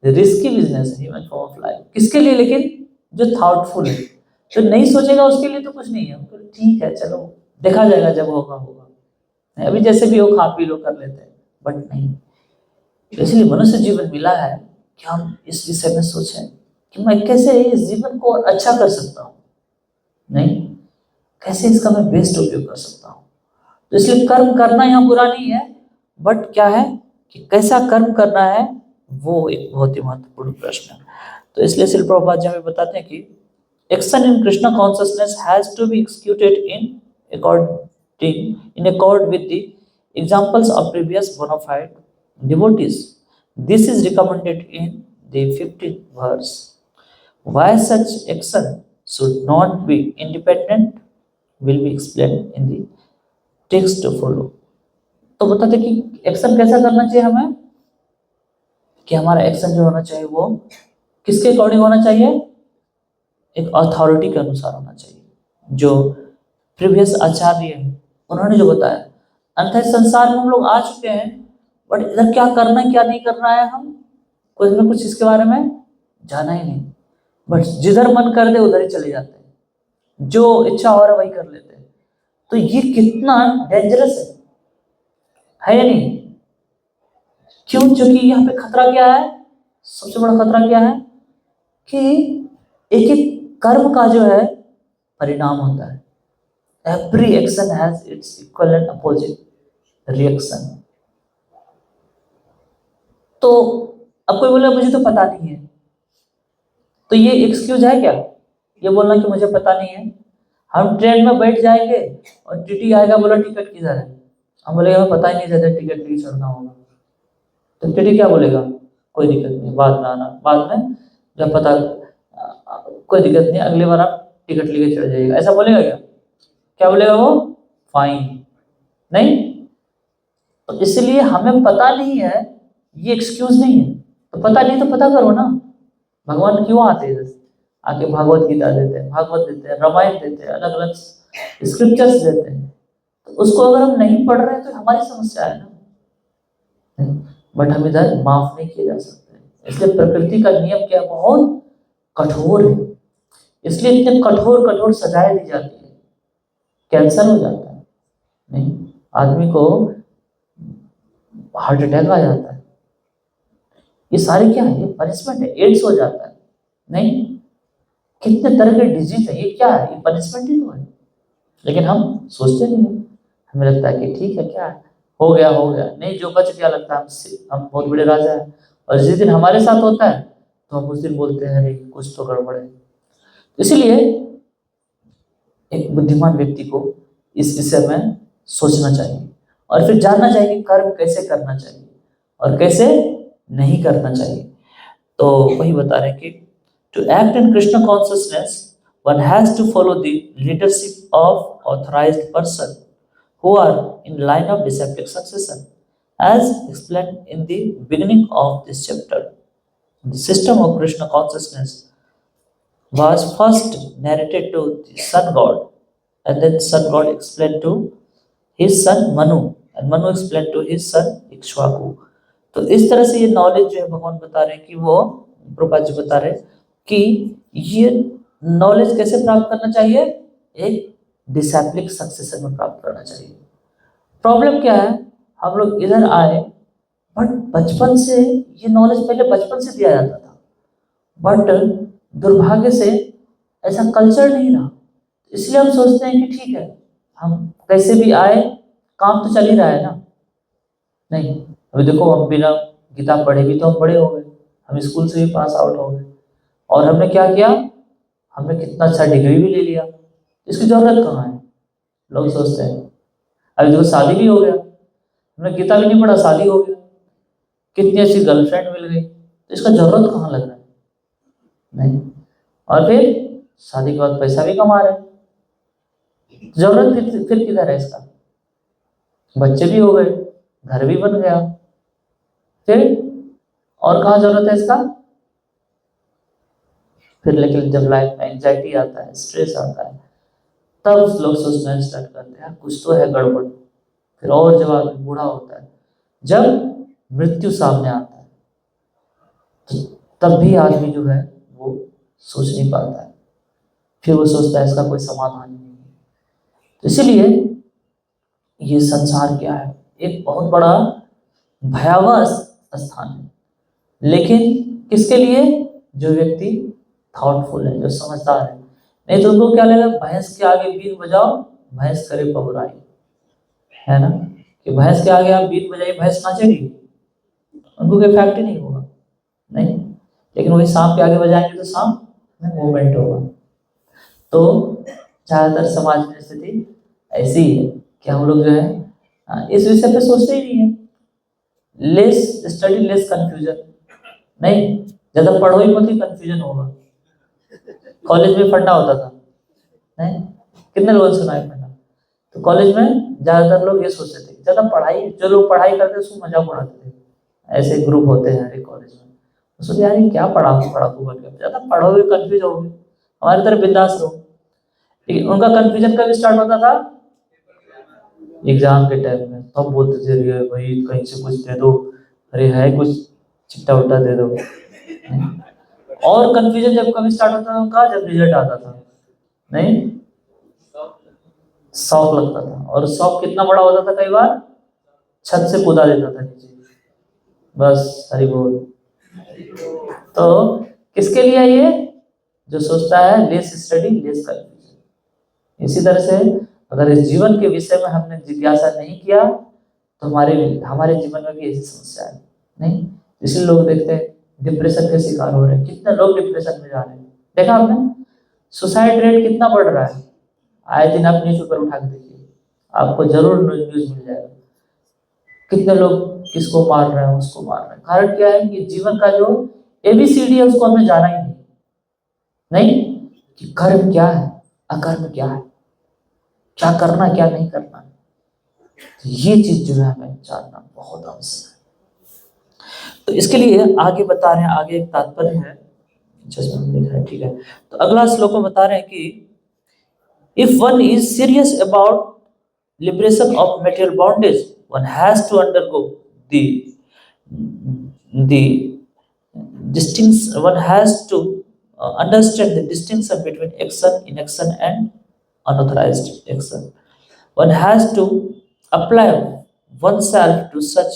रिस्की बिजनेस है ह्यूमन फॉर्म ऑफ लाइफ। किसके लिए? लेकिन जो थॉटफुल है, जो नहीं सोचेगा उसके लिए तो कुछ नहीं है, तो ठीक है चलो देखा जाएगा, जब होगा होगा, अभी जैसे भी हो खा पी लो कर लेते हैं, बट नहीं। इसलिए मनुष्य जीवन मिला है कि हम इस विषय में सोचें कि मैं कैसे इस जीवन को और अच्छा कर सकता हूँ, नहीं कैसे इसका मैं बेस्ट उपयोग कर सकता हूँ। तो इसलिए कर्म करना यहाँ बुरा नहीं है, बट क्या है कि कैसा कर्म करना है वो एक बहुत ही महत्वपूर्ण प्रश्न है। तो इसलिए श्रील प्रभुपाद जी हमें बताते हैं कि action in Krishna consciousness has to be executed in accord with the examples of previous bona fide devotees. This is recommended in the 15th verse. Why such action should not be independent will be explained in the text to follow. तो बताते कि action कैसा करना चाहिए हमें, कि हमारा action जो होना चाहिए वो किसके अकॉर्डिंग होना चाहिए? एक अथॉरिटी के अनुसार होना चाहिए, जो प्रीवियस आचार्य है उन्होंने जो बताया। अन्यथा संसार में हम लोग आ चुके हैं, बट इधर क्या करना है क्या नहीं करना है हम कुछ ना कुछ इसके बारे में जाना ही नहीं, बट जिधर मन कर दे उधर ही चले जाते हैं, जो इच्छा हो रहा है वही कर लेते हैं। तो ये कितना डेंजरस है या नहीं? क्यों? क्योंकि यहाँ पे खतरा क्या है? सबसे बड़ा खतरा क्या है कि एक एक कर्म का जो है परिणाम होता है। Every action has its equal and opposite reaction. तो अब कोई बोले मुझे तो पता नहीं है, तो ये एक्सक्यूज है क्या ये बोलना कि मुझे पता नहीं है? हम ट्रेन में बैठ जाएंगे और टीटी आएगा, बोला टिकट किधर है, हम बोलेगा हमें पता ही नहीं था टिकट लेके चढ़ना होगा, तो टीटी क्या बोलेगा? कोई दिक्कत नहीं, बाद में आना, बाद में जब पता, कोई दिक्कत नहीं, अगली बार आप टिकट लेके चढ़ जाइएगा, ऐसा बोलेगा क्या? क्या बोलेगा वो? फाइन। नहीं, तो इसलिए हमें पता नहीं है ये एक्सक्यूज नहीं है। तो पता नहीं तो पता करो ना। भगवान क्यों आते हैं? आके भागवत गीता देते हैं, भागवत देते हैं, रामायण देते हैं, अलग अलग स्क्रिप्चर्स देते हैं, तो उसको अगर हम नहीं पढ़ रहे हैं तो हमारी समस्या है ना। बट हम इधर माफ नहीं किए जा सकते, इसलिए प्रकृति का नियम क्या बहुत कठोर है, इसलिए इतने कठोर कठोर सजाएं दी जाती है। कैंसर हो जाता है, नहीं आदमी को हार्ट अटैक आ जाता है, ये सारे क्या है? ये पनिशमेंट है। एड्स हो जाता है, नहीं कितने तरह के डिजीज है, ये क्या है? ये पनिशमेंट ही तो है। लेकिन हम सोचते नहीं है, हमें लगता है कि ठीक है क्या है, हो गया हो गया, नहीं जो बच गया लगता है हम बहुत बड़े राजा हैं। और जिस दिन हमारे साथ होता है तो हम उस दिन बोलते हैं अरे कुछ तो गड़बड़ है। इसीलिए एक बुद्धिमान व्यक्ति को इस विषय में सोचना चाहिए और फिर जानना चाहिए कि कर्म कैसे करना चाहिए और कैसे नहीं करना चाहिए। तो वही बता रहे हैं कि to act in Krishna consciousness one has to follow the leadership of authorised person who are in line of disciplic succession, as explained in the beginning of this chapter. The system of Krishna consciousness was first narrated to the sun god, and then sun god explained to his son Manu, and Manu explained to his son Ikshvaku. तो इस तरह से ये knowledge जो है भगवान बता रहे हैं कि वो प्रभुपाद जी बता रहे हैं कि ये नॉलेज कैसे प्राप्त करना चाहिए? एक डिसाइप्लिक सक्सेशन में प्राप्त करना चाहिए। प्रॉब्लम क्या है? हम लोग इधर आए, बट बचपन से ये नॉलेज पहले बचपन से दिया जाता था, बट दुर्भाग्य से ऐसा कल्चर नहीं रहा, इसलिए हम सोचते हैं कि ठीक है हम कैसे भी आए, काम तो चल ही रहा है ना। नहीं, अभी देखो हम बिना किताब पढ़े भी तो हम बड़े हो गए, हम स्कूल से भी पास आउट हो गए, और हमने क्या किया? हमने कितना अच्छा डिग्री भी ले लिया, इसकी जरूरत कहाँ है? लोग सोचते हैं। अभी देखो शादी भी हो गया, हमने गीता भी नहीं पढ़ा, शादी हो गया, कितनी अच्छी गर्लफ्रेंड मिल गई, तो इसका जरूरत कहाँ लग रहा है? नहीं। और फिर शादी के बाद पैसा भी कमा रहे हैं, जरूरत फिर किधर है इसका? बच्चे भी हो गए, घर भी बन गया, फिर और कहाँ जरूरत है इसका? फिर लेकिन जब लाइफ में एंजाइटी आता है, स्ट्रेस आता है, तब लोग सोचना स्टार्ट करते हैं कुछ तो है गड़बड़। फिर और जब आदमी बूढ़ा होता है, जब मृत्यु सामने आता है, तो तब भी आदमी जो है वो सोच नहीं पाता है, फिर वो सोचता है इसका कोई समाधान नहीं है। तो इसीलिए ये संसार क्या है? एक बहुत बड़ा भयावह स्थान है, लेकिन किसके लिए? जो व्यक्ति थॉटफुल है, जो समझदार है। नहीं तो उनको क्या लगेगा, भैंस के आगे बीन बजाओ, भैंस करे पबुराई, है ना? कि भैंस के आगे आप बीन बजाइए, भैंस नाचेगी, उनको कोई इफेक्ट ही नहीं होगा, नहीं। लेकिन वही सांप के आगे बजाएंगे तो सांप में मूवमेंट होगा। तो ज्यादातर समाज में स्थिति ऐसी है कि हम लोग जो है इस विषय पे सोचते ही नहीं है। लेस स्टडी लेस कंफ्यूजन, नहीं, ज्यादा पढ़ो ही मत ही कंफ्यूजन होगा। कॉलेज में फंडा होता था, नहीं, कितने लोगों ने सुना है फंडा? तो कॉलेज में ज्यादातर लोग ये सोचते थे, ज्यादा पढ़ाई, जो लोग पढ़ाई करते उसको मजाक उड़ाते थे। ऐसे ग्रुप होते हैं हर एक कॉलेज में, तो सोचते यार ये क्या पढ़ाकू बन गया, ज्यादा पढ़ोगे कंफ्यूज होगे, हमारी तरह बिंदास रहो। लेकिन उनका कंफ्यूजन कब स्टार्ट होता था? एग्जाम के टाइम में। तब बोलते थे अरे भाई कहीं से कुछ दे दो, अरे है कुछ चिट्टा उट्टा दे दो। और कंफ्यूजन जब कब स्टार्ट होता था उनका? जब रिजल्ट आता था, नहीं, शौक लगता था। और शौक कितना बड़ा होता था, कई बार छत से कूदा देता था नीचे। बस हरि बोल। तो किसके लिए ये? जो सोचता है लेस स्टडी लेस कंफ्यूजन। इसी तरह से अगर इस जीवन के विषय में हमने जिज्ञासा नहीं किया तो हमारे हमारे जीवन में भी ऐसी समस्या है, नहीं। इसलिए लोग देखते हैं डिप्रेशन के शिकार हो रहे हैं, कितने लोग डिप्रेशन में जा रहे हैं, देखा आपने? सुसाइड रेट कितना बढ़ रहा है, आए दिन आप न्यूज पेपर उठा के देखिए, आपको जरूर न्यूज मिल जाएगा। कितने लोग किसको मार रहे हैं, उसको मार रहे हैं। कारण क्या है कि जीवन का जो एबीसीडी है उसको हमें जाना ही नहीं, नहीं, कि कर्म क्या है, अकर्म क्या है, क्या करना क्या नहीं करना। तो ये चीज जो है हमें जानना बहुत आवश्यक है। तो इसके लिए आगे बता रहे हैं, आगे एक तात्पर्य है, चश्मा लिखा है, ठीक है। तो अगला श्लोक में बता रहे हैं कि if one is serious about liberation of material bondage, one has to undergo the distinction. One has to understand the distinction between action, inaction, and unauthorized action. One has to apply oneself to such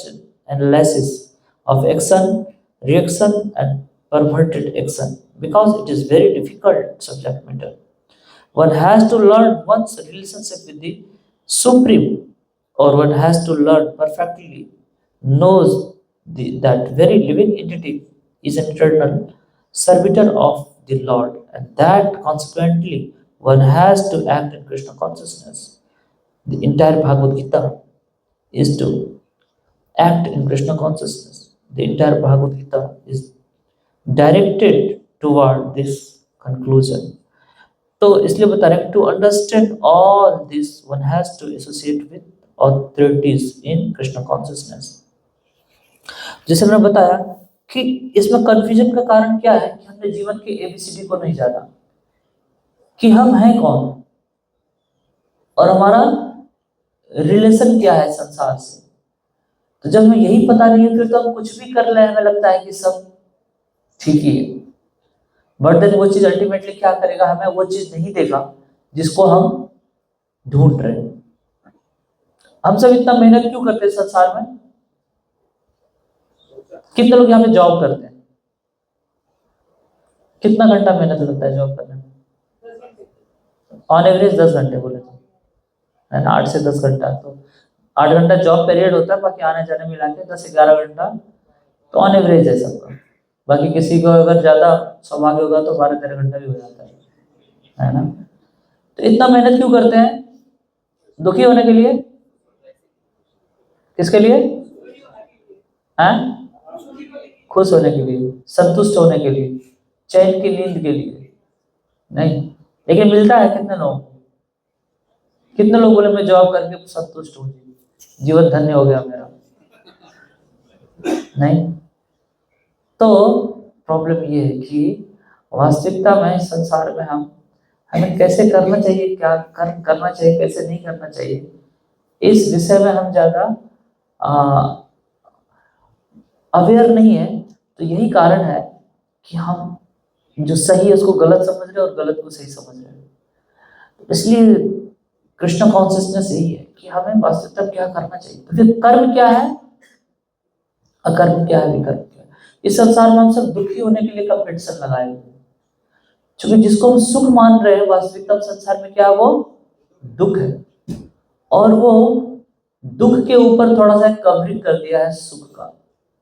analysis of action, reaction, and perverted action because it is very difficult subject matter. One has to learn one's relationship with the Supreme, or one has to learn perfectly knows that very living entity is an eternal servitor of the Lord, and that consequently one has to act in Krishna consciousness. The entire Bhagavad Gita is to act in Krishna consciousness. The entire Bhagavad Gita is directed toward this conclusion. तो इसलिए बता रहे हैं to understand all this one has to associate with authorities in Krishna consciousness. जैसे मैंने बताया कि इसमें कंफ्यूजन का कारण क्या है कि हमने जीवन के एबीसीडी को नहीं जाना, कि हम हैं कौन और हमारा रिलेशन क्या है संसार से। तो जब हमें यही पता नहीं है फिर तो हम कुछ भी कर ले, हमें लगता है कि सब ठीक ही है। बट देन वो चीज अल्टीमेटली क्या करेगा, हमें वो चीज नहीं देगा जिसको हम ढूंढ रहे हैं। हम सब इतना मेहनत क्यों करते हैं संसार में? कितने लोग यहाँ पे जॉब करते हैं? कितना घंटा मेहनत लगता है जॉब करने में? ऑन एवरेज 10 घंटे बोले तो, है ना, 8 से 10 घंटा। तो 8 घंटा जॉब पीरियड होता है, बाकी आने जाने मिला के 10-11 घंटा तो ऑन एवरेज है सबका। बाकी किसी को अगर ज्यादा सौभाग्य होगा तो 12-13 घंटा भी हो जाता है ना। तो इतना मेहनत क्यों करते हैं? दुखी होने के लिए? किसके लिए? हैं? खुश होने के लिए, संतुष्ट होने के लिए, चैन की नींद के लिए नहीं। लेकिन मिलता है कितने लोग? कितने लोग बोले मैं जॉब करके संतुष्ट हूँ, जीवन धन्य हो गया मेरा? नहीं। तो प्रॉब्लम ये है कि वास्तविकता में संसार में हमें कैसे करना चाहिए, क्या करना चाहिए, कैसे नहीं करना चाहिए, इस विषय में हम ज्यादा अवेयर नहीं है। तो यही कारण है कि हम जो सही है उसको गलत समझ रहे हैं और गलत को सही समझ रहे हैं। इसलिए कृष्ण कॉन्शियसनेस यही है कि हमें वास्तविकता क्या करना चाहिए। तो फिर कर्म क्या है, अकर्म क्या है, विकर्म क्या है? इस संसार में हम सब दुखी होने के लिए कंपटीशन लगाए हुए हैं, क्योंकि जिसको हम सुख मान रहे हैं वास्तविकता संसार में क्या है, वो दुख है। और वो दुख के ऊपर थोड़ा सा कवरिंग कर दिया है सुख का।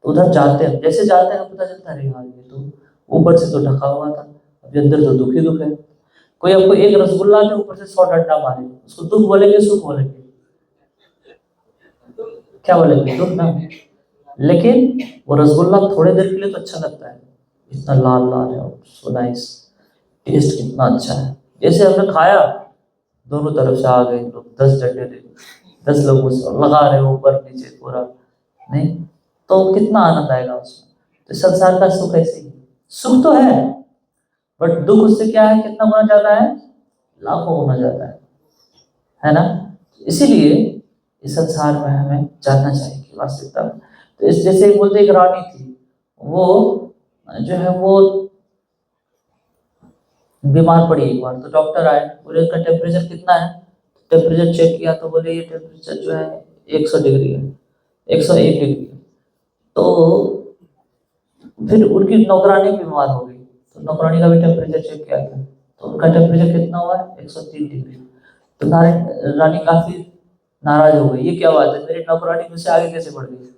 तो उधर जाते हैं, जैसे जाते हैं पता चलता है यार ये तो ऊपर से तो ढका हुआ था, अभी अंदर तो दुख ही दुख है। कोई आपको एक रसगुल्ला के ऊपर से 100 डंडा मारे, उसको दुख बोलेंगे सुख बोलेंगे? क्या बोलेंगे? दुख ना। लेकिन वो रसगुल्ला थोड़ी देर के लिए तो अच्छा लगता है, इतना लाल लाल है, सो नाइस, टेस्ट कितना अच्छा है। जैसे हमने खाया, दोनों तरफ से आ गए लोग, 10 डंडे ले, 10 लोग उसको लगा रहे ऊपर नीचे पूरा, नहीं तो कितना आनंद आएगा उसमें। तो संसार का सुख ऐसे ही, सुख तो है बट दुख उससे क्या है, कितना गुना ज्यादा है, लाखों गुना ज्यादा है ना। इसीलिए इस संसार में हमें जानना चाहिए कि वास्तविकता में, तो इस जैसे बोलते एक रानी थी, वो जो है वो बीमार पड़ी एक बार, तो डॉक्टर आए, बोले इसका टेम्परेचर कितना है? टेम्परेचर चेक किया तो बोले ये टेम्परेचर जो है 100 डिग्री है, 101 डिग्री है। तो फिर उनकी नौकरानी बीमार हो गई, तो नौकरानी का भी टेम्परेचर चेक किया था, तो उनका टेम्परेचर कितना हुआ है? 103 डिग्री। तो रानी काफी नाराज हो गई, ये क्या बात है, मेरी नौकरानी मुझसे आगे कैसे बढ़ गई?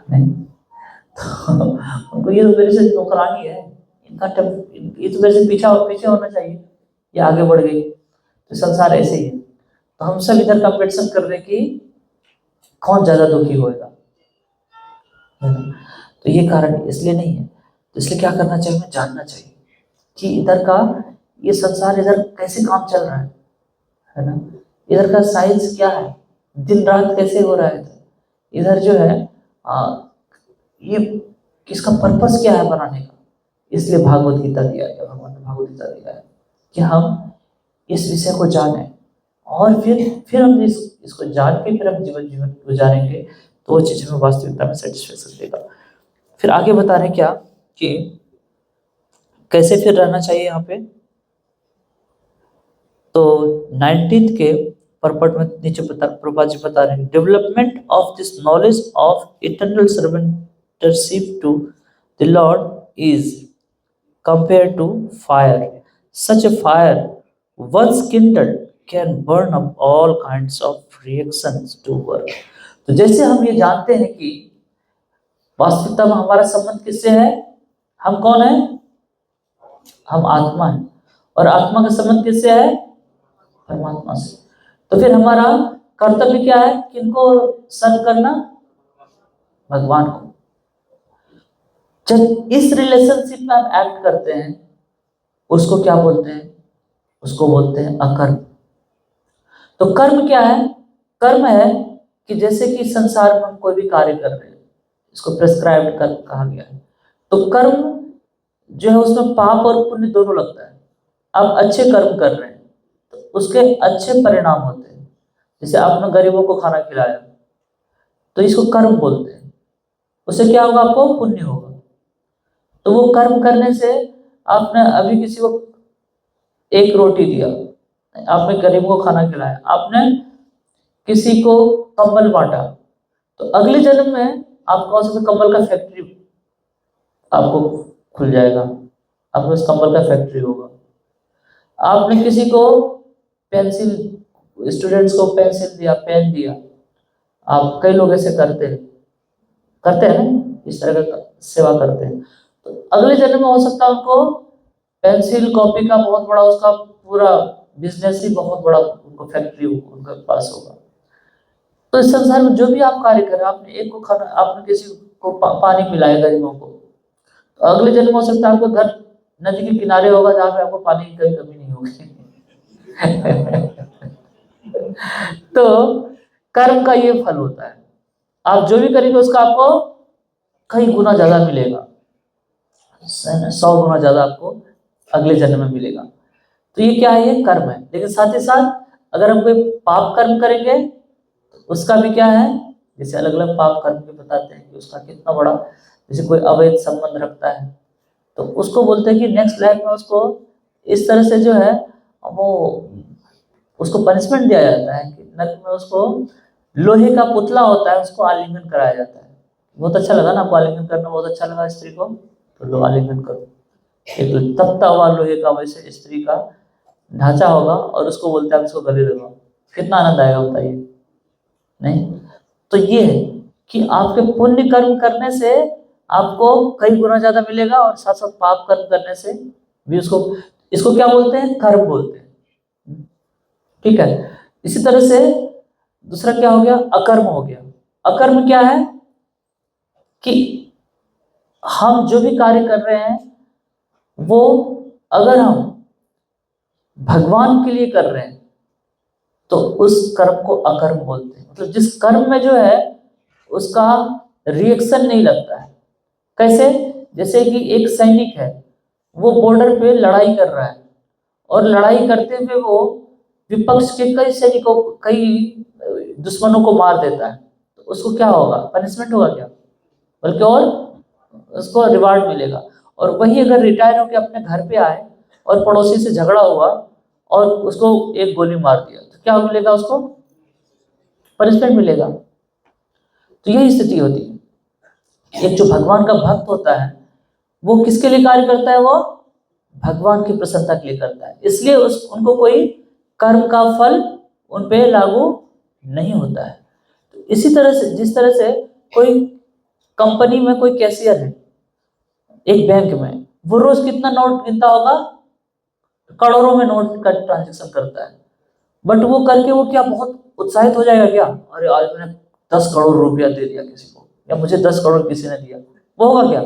नहीं तो उनको ये तो मेरे से नौकरानी है, इनका ये तो मेरे से पीछे पीछे होना चाहिए, ये आगे बढ़ गई। तो संसार ऐसे ही है। तो हम सब इधर कंपटीशन कर रहे हैं कि कौन ज्यादा दुखी होएगा, है ना। तो ये कारण इसलिए नहीं है। तो इसलिए क्या करना चाहिए, हमें जानना चाहिए कि इधर का ये संसार इधर कैसे काम चल रहा है ना। इधर का साइंस क्या है, दिन रात कैसे हो रहा है इधर जो है ये किसका पर्पस क्या है बनाने का। इसलिए भागवत गीता दिया है, भगवान ने भागवत गीता दिया है कि हम इस विषय को जानें, और फिर हम इसको जान के फिर हम जीवन गुजारेंगे, तो वो चीज हमें वास्तविकता में सेटिस्फेक्शन देगा। फिर आगे बता रहे क्या कि कैसे फिर रहना चाहिए यहाँ पे। तो 19th के पर्पट में नीचे प्रभुपाद जी बता रहे हैं, development of this knowledge of eternal servantership to the lord is compared to fire. Such a fire, once kindled, can burn up all kinds of reactions to work. तो जैसे हम ये जानते हैं कि वास्तविकता में हमारा संबंध किससे है, हम कौन है, हम आत्मा है, और आत्मा का संबंध किससे है, परमात्मा से। तो फिर हमारा कर्तव्य क्या है, किनको सर्व करना, भगवान को। जब इस रिलेशनशिप में हम एक्ट करते हैं उसको क्या बोलते हैं, उसको बोलते हैं अकर्म। तो कर्म क्या है, कर्म है कि जैसे कि संसार में हम कोई भी कार्य कर रहे हैं, इसको प्रेस्क्राइब्ड कर्म कहा गया है। तो कर्म जो है उसमें पाप और पुण्य दोनों लगता है। आप अच्छे कर्म कर रहे हैं तो उसके अच्छे परिणाम होते हैं, जैसे आपने गरीबों को खाना खिलाया तो इसको कर्म बोलते हैं, उससे क्या होगा, आपको पुण्य होगा। तो वो कर्म करने से आपने अभी किसी को एक रोटी दिया, आपने गरीबों को खाना खिलाया, आपने किसी को कंबल बांटा, तो अगले जन्म में आपको उसमें कंबल का फैक्ट्री आपको खुल जाएगा, आपको इस कंबल का फैक्ट्री होगा। आपने किसी को पेंसिल, स्टूडेंट्स को पेंसिल दिया, पेन दिया, आप कई लोग ऐसे करते हैं ना, इस तरह का सेवा करते हैं। तो अगले जन्म में हो सकता है उनको पेंसिल कॉपी का बहुत बड़ा उसका पूरा बिजनेस ही बहुत बड़ा, उनको फैक्ट्री उनके पास होगा। तो इस संसार में जो भी आप कार्य करें, आपने एक को खाना, आपने किसी को पानी पिलाया गरीबों को, तो अगले जन्म हो सकता है आपका घर नदी के किनारे होगा जहाँ पे आपको पानी की कभी कमी नहीं होगी। तो कर्म का ये फल होता है, आप जो भी करेंगे उसका आपको कई गुना ज्यादा मिलेगा, 100 गुना ज्यादा आपको अगले जन्म में मिलेगा। तो ये क्या है, ये कर्म है। लेकिन साथ ही साथ अगर हम कोई पाप कर्म करेंगे तो उसका भी क्या है, जैसे अलग अलग पाप कर्म के बताते हैं कि उसका कितना बड़ा, जैसे कोई अवैध संबंध रखता है तो उसको बोलते हैं कि नेक्स्ट लाइफ में उसको इस तरह से जो है वो उसको पनिशमेंट दिया जाता है कि नरक में उसको लोहे का पुतला होता है, उसको आलिंगन कराया जाता है। बहुत अच्छा लगा ना आपको, आलिंगन करना बहुत अच्छा लगा स्त्री को, तो लो आलिंगन करो। एक तपता हुआ लोहे का वैसे स्त्री का ढांचा होगा और उसको बोलते हैं इसको गले लगाओ, कितना आनंद आएगा बताइए। नहीं, तो ये है कि आपके पुण्य कर्म करने से आपको कई गुना ज्यादा मिलेगा और साथ साथ पाप कर्म करने से भी उसको, इसको क्या बोलते हैं, कर्म बोलते हैं। ठीक है, इसी तरह से दूसरा क्या हो गया, अकर्म हो गया। अकर्म क्या है कि हम जो भी कार्य कर रहे हैं वो अगर हम भगवान के लिए कर रहे हैं तो उस कर्म को अकर्म बोलते हैं। मतलब जिस कर्म में जो है उसका रिएक्शन नहीं लगता है। कैसे, जैसे कि एक सैनिक है, वो बॉर्डर पे लड़ाई कर रहा है और लड़ाई करते हुए वो विपक्ष के कई सैनिकों, कई दुश्मनों को मार देता है, तो उसको क्या होगा, पनिशमेंट होगा क्या, बल्कि और उसको रिवार्ड मिलेगा। और वही अगर रिटायर होकर अपने घर पे आए और पड़ोसी से झगड़ा हुआ और उसको एक गोली मार दिया, तो क्या मिलेगा, उसको पनिशमेंट मिलेगा। तो यही स्थिति होती है। एक जो भगवान का भक्त होता है वो किसके लिए कार्य करता है, वो भगवान की प्रसन्नता के लिए करता है, इसलिए उनको कोई कर्म का फल उन पे लागू नहीं होता है। तो इसी तरह से जिस तरह से कोई कंपनी में कोई कैशियर है एक बैंक में, वो रोज कितना नोट गिनता होगा, करोड़ों में नोट का ट्रांजेक्शन करता है, बट वो करके वो क्या बहुत उत्साहित हो जाएगा क्या, अरे आज मैंने 10 करोड़ रुपया दे दिया किसी को, या मुझे 10 करोड़ किसी ने दिया, वो होगा क्या।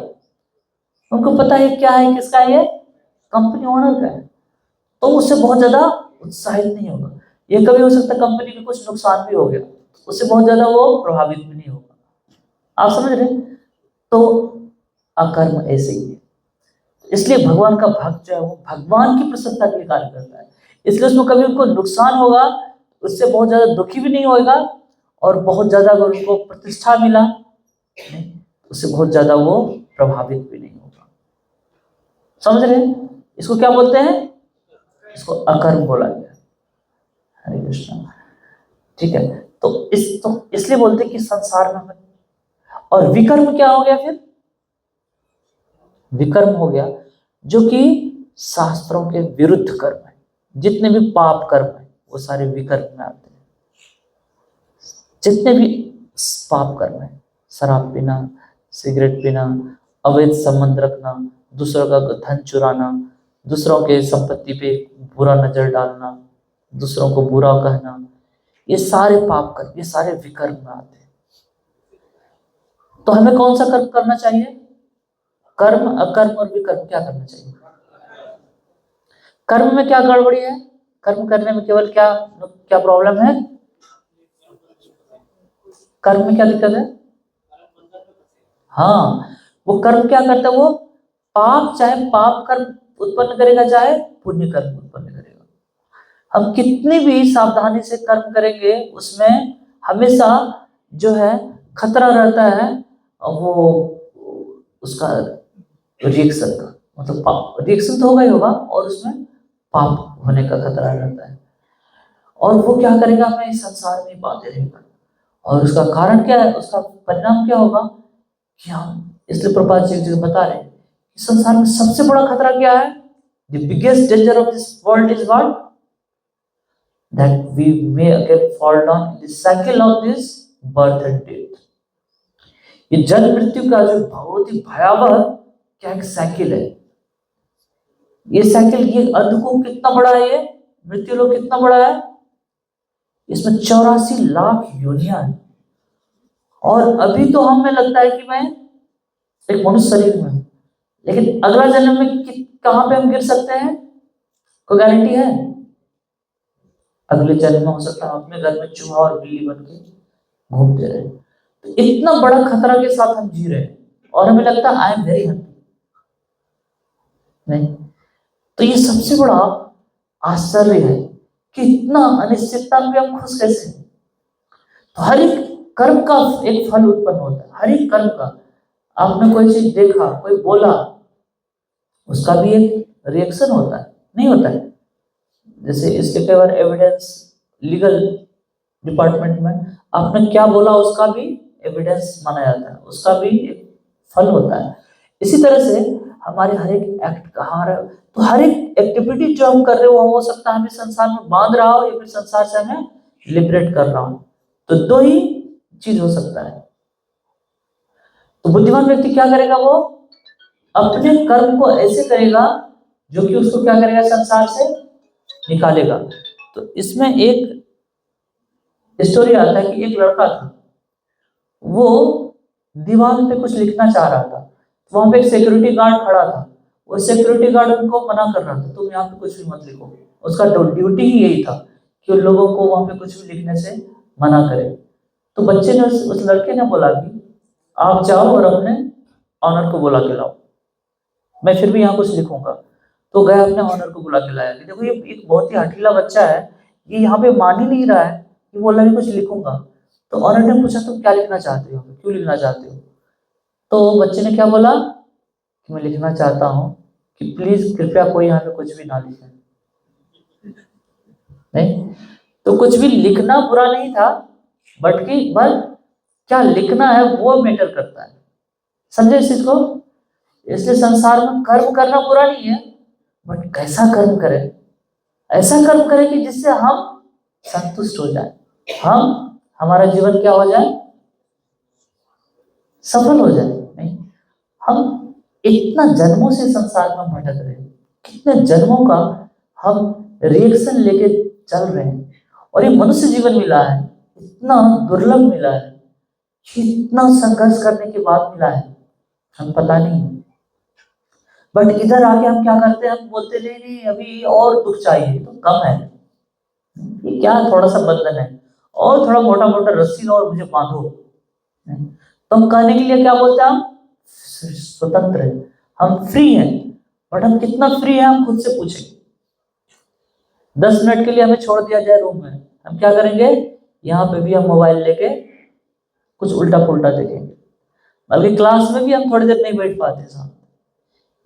उनको पता है क्या है, किसका है, ये कंपनी ओनर का है, तो उससे बहुत ज्यादा उत्साहित नहीं होगा। ये कभी हो सकता है कंपनी का कुछ नुकसान भी हो गया, उससे बहुत ज्यादा वो प्रभावित भी नहीं होगा। आप समझ रहे, तो अकर्म ऐसे ही है। इसलिए भगवान का भक्त जो है वो भगवान की प्रसन्नता के लिए कार्य करता है, इसलिए उसमें कभी उनको नुकसान होगा उससे बहुत ज्यादा दुखी भी नहीं होगा, और बहुत ज्यादा अगर उनको प्रतिष्ठा मिला उससे बहुत ज्यादा वो प्रभावित भी नहीं होगा। समझ रहे हैं, इसको क्या बोलते हैं, इसको अकर्म बोला गया। हरे कृष्णा। ठीक है, तो इसलिए बोलते हैं कि संसार में। और विकर्म क्या हो गया फिर, विकर्म हो गया जो कि शास्त्रों के विरुद्ध कर्म है। जितने भी पाप कर्म है वो सारे विकर्म में आते हैं। जितने भी पाप कर्म है, शराब पीना, सिगरेट पीना, अवैध संबंध रखना, दूसरों का धन चुराना, दूसरों के संपत्ति पे बुरा नजर डालना, दूसरों को बुरा कहना, ये सारे पाप कर्म, ये सारे विकर्म में आते हैं। तो हमें कौन सा कर्म करना चाहिए, कर्म, अकर्म और विकर्म, क्या करना चाहिए। कर्म में क्या गड़बड़ी है, कर्म करने में केवल क्या क्या प्रॉब्लम है, कर्म में क्या दिक्कत है। हाँ, वो कर्म क्या करता है, वो पाप, चाहे पाप कर्म उत्पन्न करेगा चाहे पुण्य कर्म उत्पन्न करेगा। हम कितनी भी सावधानी से कर्म करेंगे उसमें हमेशा जो है खतरा रहता है, वो उसका रिएक्शन का, मतलब पाप रिएक्शन तो होगा ही होगा, और उसमें पाप होने का खतरा रहता है। और वो क्या करेगा, हमें इस संसार में पाते रहेगा, और उसका कारण क्या है, उसका परिणाम क्या होगा कि हम, इसलिए प्रभुपाद जी बता रहे हैं कि संसार में सबसे बड़ा खतरा क्या है, the biggest danger of this world is what, that we may again fall down in the cycle of this birth and death. ये जन्म मृत्यु का जो बहुत ही भयावह क्या एक साइकिल है, ये साइकिल, ये अंधकूप कितना बड़ा है, ये मृत्यु लोक कितना बड़ा है? इसमें 84 लाख योनियां हैं। और अभी तो हमें लगता है कि मैं एक मनुष्य शरीर में हूं, लेकिन अगला जन्म में कहां पे हम गिर सकते हैं? कोई गारंटी है? अगले जन्म में हो सकता है अपने घर में चूहा और बिल्ली बन के घूमते रहे। तो इतना बड़ा खतरा के साथ हम जी रहे हैं और हमें लगता है आई एम वेरी हैप्पी। नहीं, तो ये सबसे बड़ा आश्चर्य है कि इतना अनिश्चितता में हम खुश कैसे हैं। तो हर एक कर्म का एक फल उत्पन्न होता है, हर एक कर्म का। आपने कोई चीज देखा, कोई बोला, उसका भी एक रिएक्शन होता है, नहीं होता है? जैसे इसके कई बार एविडेंस लीगल डिपार्टमेंट में आपने क्या बोला उसका भी एविडेंस माना जाता है, उसका भी एक फल होता है। इसी तरह से हमारे हर एक एक्ट का, तो हर एक एक्टिविटी जो हम कर रहे हो वो हो सकता है हमें संसार में बांध रहा हो या फिर संसार से हमें लिबरेट कर रहा हो। तो दो ही चीज हो सकता है। तो बुद्धिमान व्यक्ति क्या करेगा? वो अपने कर्म को ऐसे करेगा जो कि उसको क्या करेगा? संसार से निकालेगा। तो इसमें एक स्टोरी आता है कि एक लड़का था, वो दीवार पे कुछ लिखना चाह रहा था। वहां पे एक सिक्योरिटी गार्ड खड़ा था। वो सिक्योरिटी गार्ड उनको मना कर रहा था, तुम यहाँ पे कुछ भी मत लिखो। उसका ड्यूटी ही यही था कि उन लोगों को वहां पे कुछ भी लिखने से मना करे। तो बच्चे ने उस लड़के ने बोला कि आप जाओ और अपने ऑनर को बुला के लाओ, मैं फिर भी यहाँ कुछ लिखूंगा। तो गया, अपने ऑनर को बुला के लाया कि देखो ये एक बहुत ही हठीला बच्चा है, ये यहाँ पे मान ही नहीं रहा है कि बोला भी कुछ लिखूंगा। तो ऑनर ने पूछा तुम क्या लिखना चाहते हो, क्यों लिखना चाहते हो? तो बच्चे ने क्या बोला कि मैं लिखना चाहता हूँ कि प्लीज कृपया कोई यहाँ पे कुछ भी ना लिखे। नहीं, तो कुछ भी लिखना बुरा नहीं था, बट क्या लिखना है वो मैटर करता है। समझे इस चीज को? इसलिए संसार में कर्म करना बुरा नहीं है, बट कैसा कर्म करें? ऐसा कर्म करें कि जिससे हम संतुष्ट हो जाए, हमारा जीवन क्या हो जाए? सफल हो जाए। नहीं, हम इतना जन्मों से संसार में भटक रहे हैं, कितने जन्मों का हम रिएक्शन लेके चल रहे हैं, और ये मनुष्य जीवन मिला है, इतना दुर्लभ मिला है, इतना संघर्ष करने के बाद मिला है, हम पता नहीं। बट इधर आके हम क्या करते हैं? हम बोलते नहीं अभी और दुख चाहिए, तो कम है ये, क्या थोड़ा सा बंधन है, और थोड़ा मोटा मोटा रस्सी लो और मुझे बांधो। तो हम कहने के लिए क्या बोलते हैं? हम स्वतंत्र है, हम फ्री हैं। बट हम कितना फ्री है हम खुद से पूछें। 10 मिनट के लिए हमें छोड़ दिया जाए रूम में, हम क्या करेंगे? यहाँ पे भी हम मोबाइल लेके कुछ उल्टा पुल्टा देखेंगे। बल्कि क्लास में भी हम थोड़ी देर नहीं बैठ पाते साथ,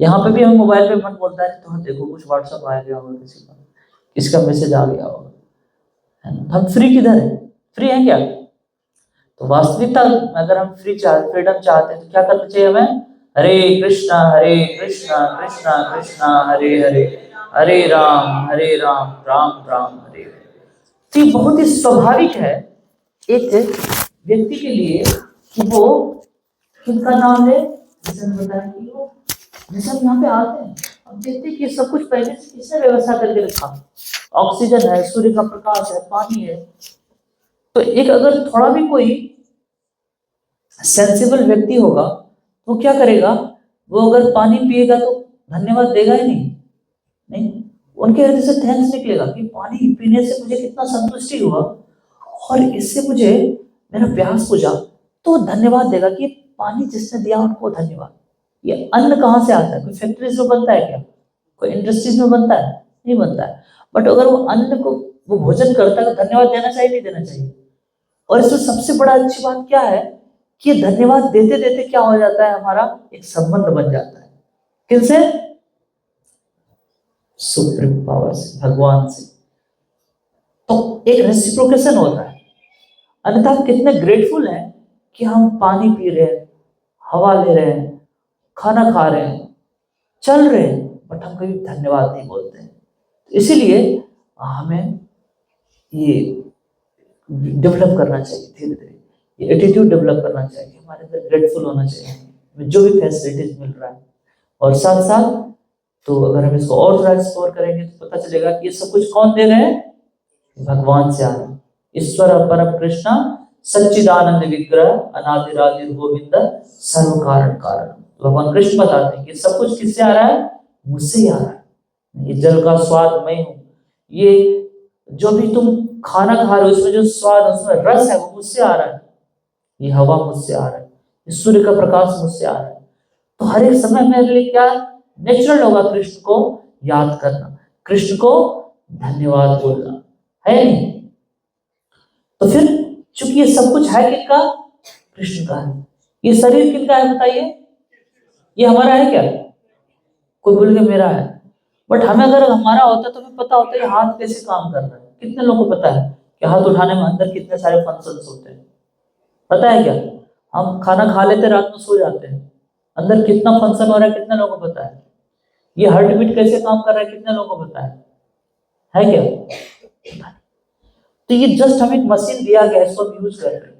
यहाँ पे भी हम मोबाइल पे मन बोलता है तो देखो कुछ व्हाट्सएप आ गया होगा, किसी का किसका मैसेज आ गया होगा, है ना? हम फ्री किधर है? फ्री है क्या? तो वास्तविकता अगर हम फ्रीडम चाहते हैं तो क्या करना चाहिए हमें? हरे कृष्णा कृष्णा कृष्णा हरे हरे, हरे राम राम राम हरे हरे। तो ये बहुत ही स्वाभाविक है एक व्यक्ति के लिए कि वो किसका नाम ले, जैसे बताया कि वो जैसे हम यहाँ पे आते हैं, हम देखते हैं कि सब कुछ पहले से किसने व्यवस्था करके रखा। ऑक्सीजन है, सूर्य का प्रकाश है, पानी है। तो एक अगर थोड़ा भी कोई सेंसिबल व्यक्ति होगा वो क्या करेगा? वो अगर पानी पिएगा तो धन्यवाद देगा ही नहीं, उनके हृदय से थैंक्स निकलेगा कि पानी पीने से मुझे कितना संतुष्टि हुआ और इससे मुझे मेरा प्यास बुझा, तो धन्यवाद देगा कि पानी जिसने दिया उनको धन्यवाद। ये अन्न कहाँ से आता है? कोई फैक्ट्रीज में बनता है क्या? कोई इंडस्ट्रीज में बनता है? नहीं बनता है। बट अगर वो अन्न को वो भोजन करता है तो धन्यवाद देना चाहिए, नहीं देना चाहिए? और इसमें सबसे बड़ा अच्छी बात क्या है कि धन्यवाद देते देते क्या हो जाता है? हमारा एक संबंध बन जाता है। किनसे? सुप्रीम पावर से, भगवान से। तो एक रेसिप्रोकेशन होता है। अन्यथा हम कितने ग्रेटफुल हैं कि हम पानी पी रहे हैं, हवा ले रहे हैं, खाना खा रहे हैं, चल रहे हैं, बट हम कभी धन्यवाद नहीं बोलते हैं। इसीलिए हमें ये डेवलप करना चाहिए, धीरे धीरे ये एटीट्यूड डेवलप करना चाहिए, हमारे अंदर ग्रेटफुल होना चाहिए जो भी फैसिलिटीज मिल रहा है। और साथ साथ तो अगर हम इसको और थोड़ा एक्सप्लोर करेंगे तो पता चलेगा कि ये सब कुछ कौन दे रहे हैं, भगवान से आ रहे हैं। ईश्वर परम कृष्णा सच्चिदानंद विग्रह अनादिरादि गोविंद सर्व कारण कारण। भगवान कृष्ण बताते हैं कि सब कुछ किससे आ रहा है, मुझसे ही आ रहा है। ये जल का स्वाद मैं हूँ, ये जो भी तुम खाना खा रहे हो उसमें जो स्वाद उसमें रस है वो मुझसे आ रहा है, ये हवा मुझसे आ रहा है, ये सूर्य का प्रकाश मुझसे आ रहा है। तो हर एक समय मेरे लिए क्या नेचुरल होगा, कृष्ण को याद करना, कृष्ण को धन्यवाद बोलना, है नहीं? तो फिर चूंकि ये सब कुछ है किसका, कृष्ण का है। ये शरीर किसका है बताइए, ये हमारा है क्या? कोई बोल के मेरा है, बट हमें अगर हमारा होता तो हमें पता होता है हाथ कैसे काम कर रहा है। कितने लोगों को पता है कि हाथ उठाने में अंदर कितने सारे फंक्शंस होते हैं, पता है क्या? हम खाना खा लेते रात में सो जाते हैं, अंदर कितना फंक्शन हो रहा है कितने लोगों को पता है? ये हार्ट बीट कैसे काम कर रहा है कितने लोगों को पता है क्या? तो ये जस्ट हमें एक मशीन दिया गया है, इसको हम यूज कर रहे हैं,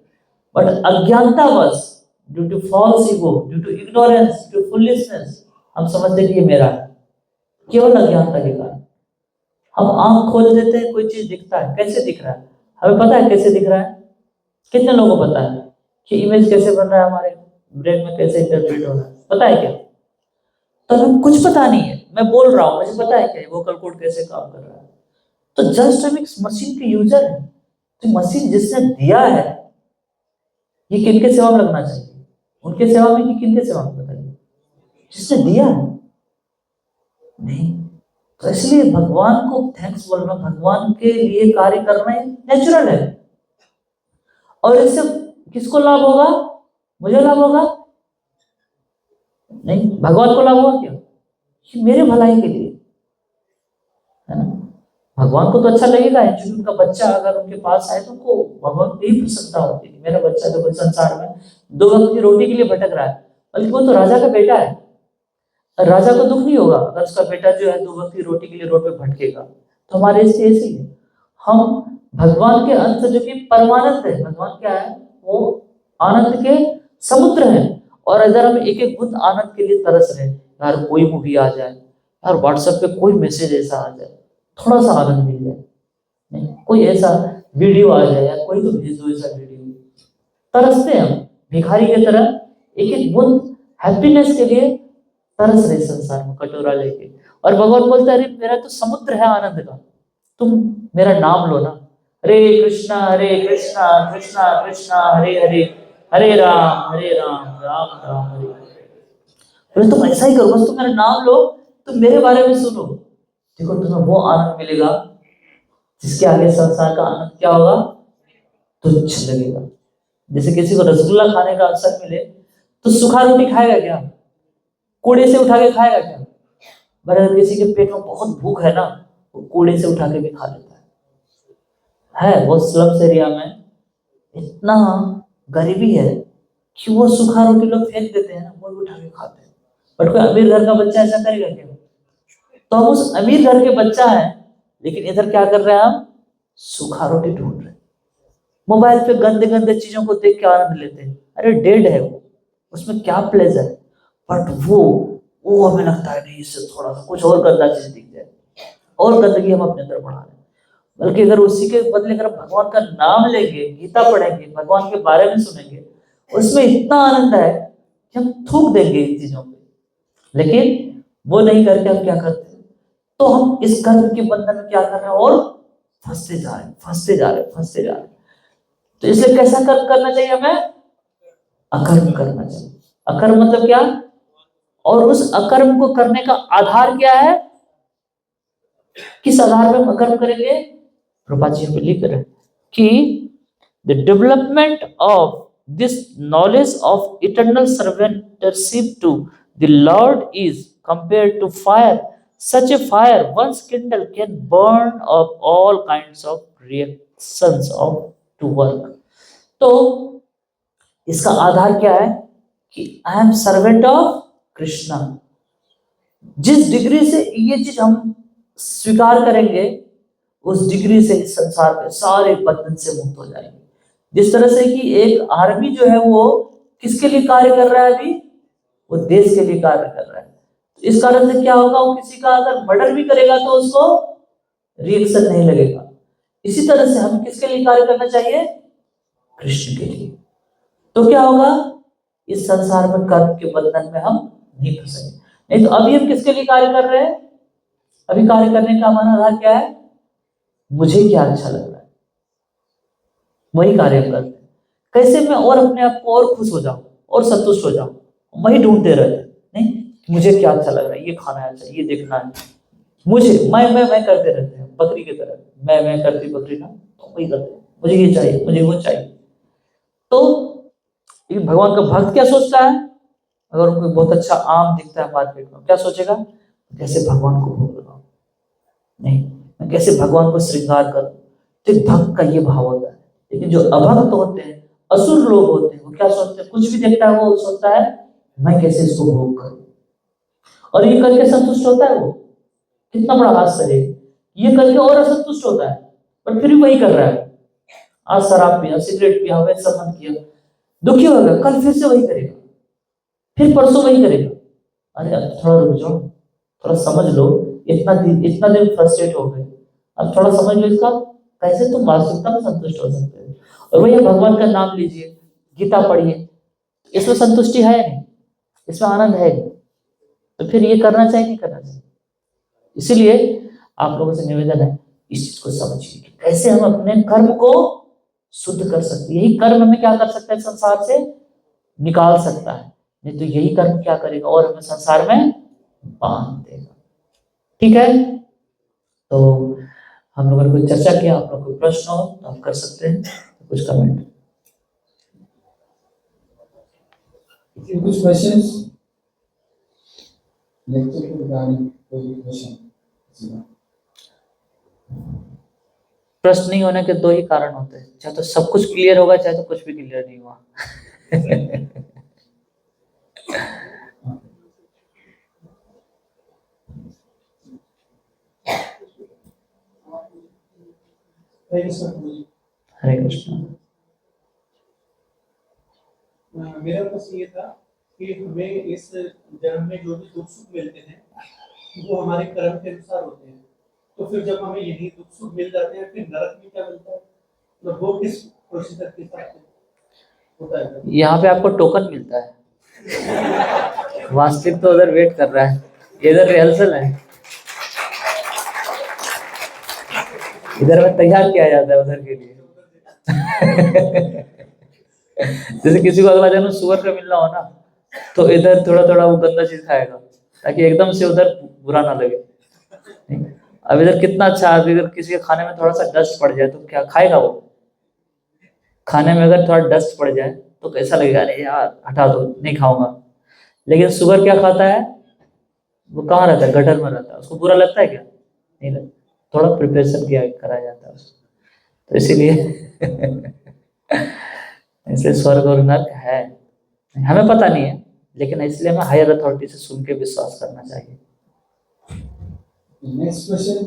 बट अज्ञानतावश, due to false ego, due to ignorance, due to foolishness, हम समझते हैं कि ये मेरा है। केवल अज्ञानता के कारण हम आंख खोल देते हैं, कोई चीज दिखता है, कैसे दिख रहा है हमें पता है, कैसे दिख रहा है? कितने लोगों को पता है कि इमेज कैसे बन रहा है, हमारे ब्रेन में कैसे इंटरप्रेट हो रहा है, पता है क्या? तो हमें कुछ पता नहीं है, मैं बोल रहा हूँ मुझे पता है क्या वोकल कोड कैसे काम कर रहा है। तो जस्ट हम एक मशीन के यूजर है। तो मशीन जिसने दिया है ये किनके सेवा में लगना चाहिए, उनके सेवा में कि किनके सेवा में, बताइए? जिसने दिया है नहीं। तो इसलिए भगवान को थैंक्स बोलना, भगवान के लिए कार्य करना नेचुरल है। और इससे किसको लाभ होगा, मुझे लाभ होगा नहीं, भगवान को लाभ होगा क्या? ये मेरे भलाई के लिए है ना। भगवान को तो अच्छा लगेगा, क्योंकि उनका बच्चा अगर उनके पास आए तो उनको भगवान को ही प्रसन्नता होती है। मेरा बच्चा तो कोई संसार में 2 वक्त की रोटी के लिए भटक रहा है, बल्कि वो तो राजा का बेटा है। राजा को दुख नहीं होगा अगर उसका बेटा जो है 2 वक्त की रोटी के लिए रोड पे भटकेगा। तो हमारे इससे ऐसे ही है, हम भगवान के अंश जो कि परमानंद है। भगवान क्या है, वो आनंद के समुद्र है। और अगर हम एक एक बूंद आनंद के लिए तरस रहे, यार कोई मूवी आ जाए, यार व्हाट्सएप पे कोई मैसेज ऐसा आ जाए, थोड़ा सा आनंद मिल जाए, नहीं कोई ऐसा वीडियो आ जाए, यार कोई तो भेज दो ऐसा वीडियो, तरसते हैं हम भिखारी की तरह, एक एक बूंद हैप्पीनेस के लिए तरस रहे संसार में कटोरा लेके। और भगवान बोलते हैं अरे मेरा तो समुद्र है आनंद का, तुम मेरा नाम लो ना, हरे कृष्णा कृष्णा कृष्णा हरे हरे, हरे राम राम राम हरे हरे। बोले तुम ऐसा ही करो, बस तुम मेरा नाम लो, तुम मेरे बारे में सुनो, देखो तुम्हें वो आनंद मिलेगा जिसके आगे संसार का आनंद क्या होगा, तुच्छ लगेगा। जैसे किसी को रसगुल्ला खाने का अवसर मिले तो सूखा रोटी खाएगा क्या, कूड़े से उठा के खाएगा क्या? अगर किसी के पेट में बहुत भूख है ना, वो कूड़े से उठा के भी खा लेता है। वो स्लम्स एरिया में इतना गरीबी है कि वो सूखा रोटी लोग फेंक देते हैं ना, वो भी उठा के खाते हैं। बट कोई अमीर घर का बच्चा ऐसा करेगा क्या? तो हम उस अमीर घर के बच्चा है, लेकिन इधर क्या कर रहे हैं, हम सूखा रोटी ढूंढ रहे हैं, मोबाइल पे गंदे गंदे चीजों को देख के आनंद लेते हैं। अरे डेड है वो, उसमें क्या प्लेजर है? बट वो हमें लगता है नहीं, इससे थोड़ा सा कुछ और गंदा चीज दिख जाए और गंदगी हम अपने अंदर बढ़ा रहे हैं। बल्कि अगर उसी के बदले अगर भगवान का नाम लेंगे, गीता पढ़ेंगे, भगवान के बारे में सुनेंगे, उसमें इतना आनंद है कि हम थूक देंगे इन चीजों पे। लेकिन वो नहीं करके हम क्या करते हैं, तो हम इस कर्म के बंधन में क्या कर रहे हैं, और फंसते जा रहे हैं, फंसते जा रहे हैं, फंसते जा रहे हैं। तो इसलिए कैसा कर्म करना चाहिए हमें, अकर्म करना चाहिए। अकर्म मतलब क्या, और उस अकर्म को करने का आधार क्या है, किस आधार पर हम अकर्म करेंगे? प्रभुपाद जी पे लिख रहे हैं कि the development of this knowledge of eternal servantership to the lord is compared to fire, such a fire once kindle can burn up all kinds of reactions of to work. तो इसका आधार क्या है कि I am servant of Krishna. जिस degree से ये चीज हम स्वीकार करेंगे, उस डिग्री से इस संसार के सारे बंधन से मुक्त हो जाएंगे। जिस तरह से कि एक आर्मी जो है वो किसके लिए कार्य कर रहा है, अभी वो देश के लिए कार्य कर रहा है। इस कारण से क्या होगा, वो किसी का अगर मर्डर भी करेगा तो उसको रिएक्शन नहीं लगेगा। इसी तरह से हमें किसके लिए कार्य करना चाहिए, कृष्ण के लिए। तो क्या होगा, इस संसार में कर्म के बंधन में हम नहीं फंसेंगे। नहीं तो अभी हम किसके लिए कार्य कर रहे हैं, अभी कार्य करने का हमारा आधार क्या है, मुझे क्या अच्छा लग रहा है, वही कार्य करते हैं। कैसे मैं और अपने आप को और खुश हो जाऊं और संतुष्ट हो जाऊं, वही ढूंढते रहते हैं। नहीं, मुझे क्या अच्छा लग रहा है, ये खाना है, अच्छा ये देखना है, मुझे मैं करते रहते हैं बकरी की तरह, मैं करती बकरी ना, तो वही करते हैं, मुझे ये चाहिए, मुझे वो चाहिए। तो ये भगवान का भक्त क्या सोचता है, अगर उनको बहुत अच्छा आम दिखता है मार्केट में, क्या सोचेगा, कैसे भगवान को भोग लगाऊं, नहीं मैं कैसे भगवान को श्रृंगार करूं। तो एक भक्त का ये भाव होता है। लेकिन जो अभक्त होते हैं, असुर लोग होते हैं, वो क्या सोचते हैं, कुछ भी देखता है वो सोचता है मैं कैसे इसको भोग करूं, और ये करके संतुष्ट होता है वो। कितना बड़ा आश्चर्य है, ये करके और असंतुष्ट होता है, पर फिर भी वही कर रहा है। आज शराब पिया, सिगरेट पिया, वैसा मन किया, दुखी होगा, कल फिर से वही करेगा, फिर परसों वही करेगा। अरे अब थोड़ा रुक जाओ, थोड़ा समझ लो, इतना दिन फ्रस्ट्रेट हो गए, अब थोड़ा समझ लो इसका, कैसे तुम वास्तविकता में संतुष्ट हो सकते हो। और वही भगवान का नाम लीजिए, गीता पढ़िए, इसमें संतुष्टि है नहीं, इसमें आनंद है नहीं, तो फिर ये करना चाहिए नहीं करना चाहिए। इसीलिए आप लोगों से निवेदन है, इस चीज को समझिए कि कैसे हम अपने कर्म को शुद्ध कर सकते हैं। यही कर्म हमें क्या कर सकता है, संसार से निकाल सकता है। नहीं तो यही कर्म क्या करेगा, और हमें संसार में बांध देगा। ठीक है, तो हम लोगों ने कोई चर्चा किया, आप लोग कोई प्रश्न हो तो आप कर सकते हैं, कुछ कमेंट। कुछ क्वेश्चंस लेक्चर के रिगार्डिंग, कोई क्वेश्चन? प्रश्न नहीं होने के दो ही कारण होते हैं, चाहे तो सब कुछ क्लियर होगा, चाहे तो कुछ भी क्लियर नहीं हुआ। हरे कृष्ण। मेरा प्रश्न ये था कि हमें इस जन्म में जो भी दुख सुख मिलते हैं वो हमारे कर्म के अनुसार होते हैं, तो फिर जब हमें यही दुख सुख मिल जाते हैं, फिर नरक में क्या मिलता है, मतलब वो किस प्रोसीजर के साथ होता है? यहाँ पे आपको टोकन मिलता है, वास्तविक तो उधर वेट कर रहा है, इधर रिहर्सल है, इधर में तैयार किया जाता है उधर के लिए। जैसे किसी को अगला जन्म सुअर का मिलना हो ना, तो इधर थोड़ा थोड़ा वो गंदा चीज खाएगा, ताकि एकदम से उधर बुरा ना लगे। अब इधर कितना अच्छा, अगर किसी के खाने में थोड़ा सा डस्ट पड़ जाए तो क्या खाएगा वो, खाने में अगर थोड़ा डस्ट पड़ जाए तो कैसा लगेगा, अरे यार हटा दो, नहीं खाऊंगा। लेकिन सुअर क्या खाता है, वो कहाँ रहता है, गटर में रहता है, उसको बुरा लगता है क्या, नहीं लगता, थोड़ा प्रिपरेशन किया कराया जाता है उसको, तो इसीलिए इसलिए स्वर्ग और नरक है, हमें पता नहीं है, लेकिन इसलिए हमें हायर अथॉरिटी से सुन के विश्वास करना चाहिए। Next question.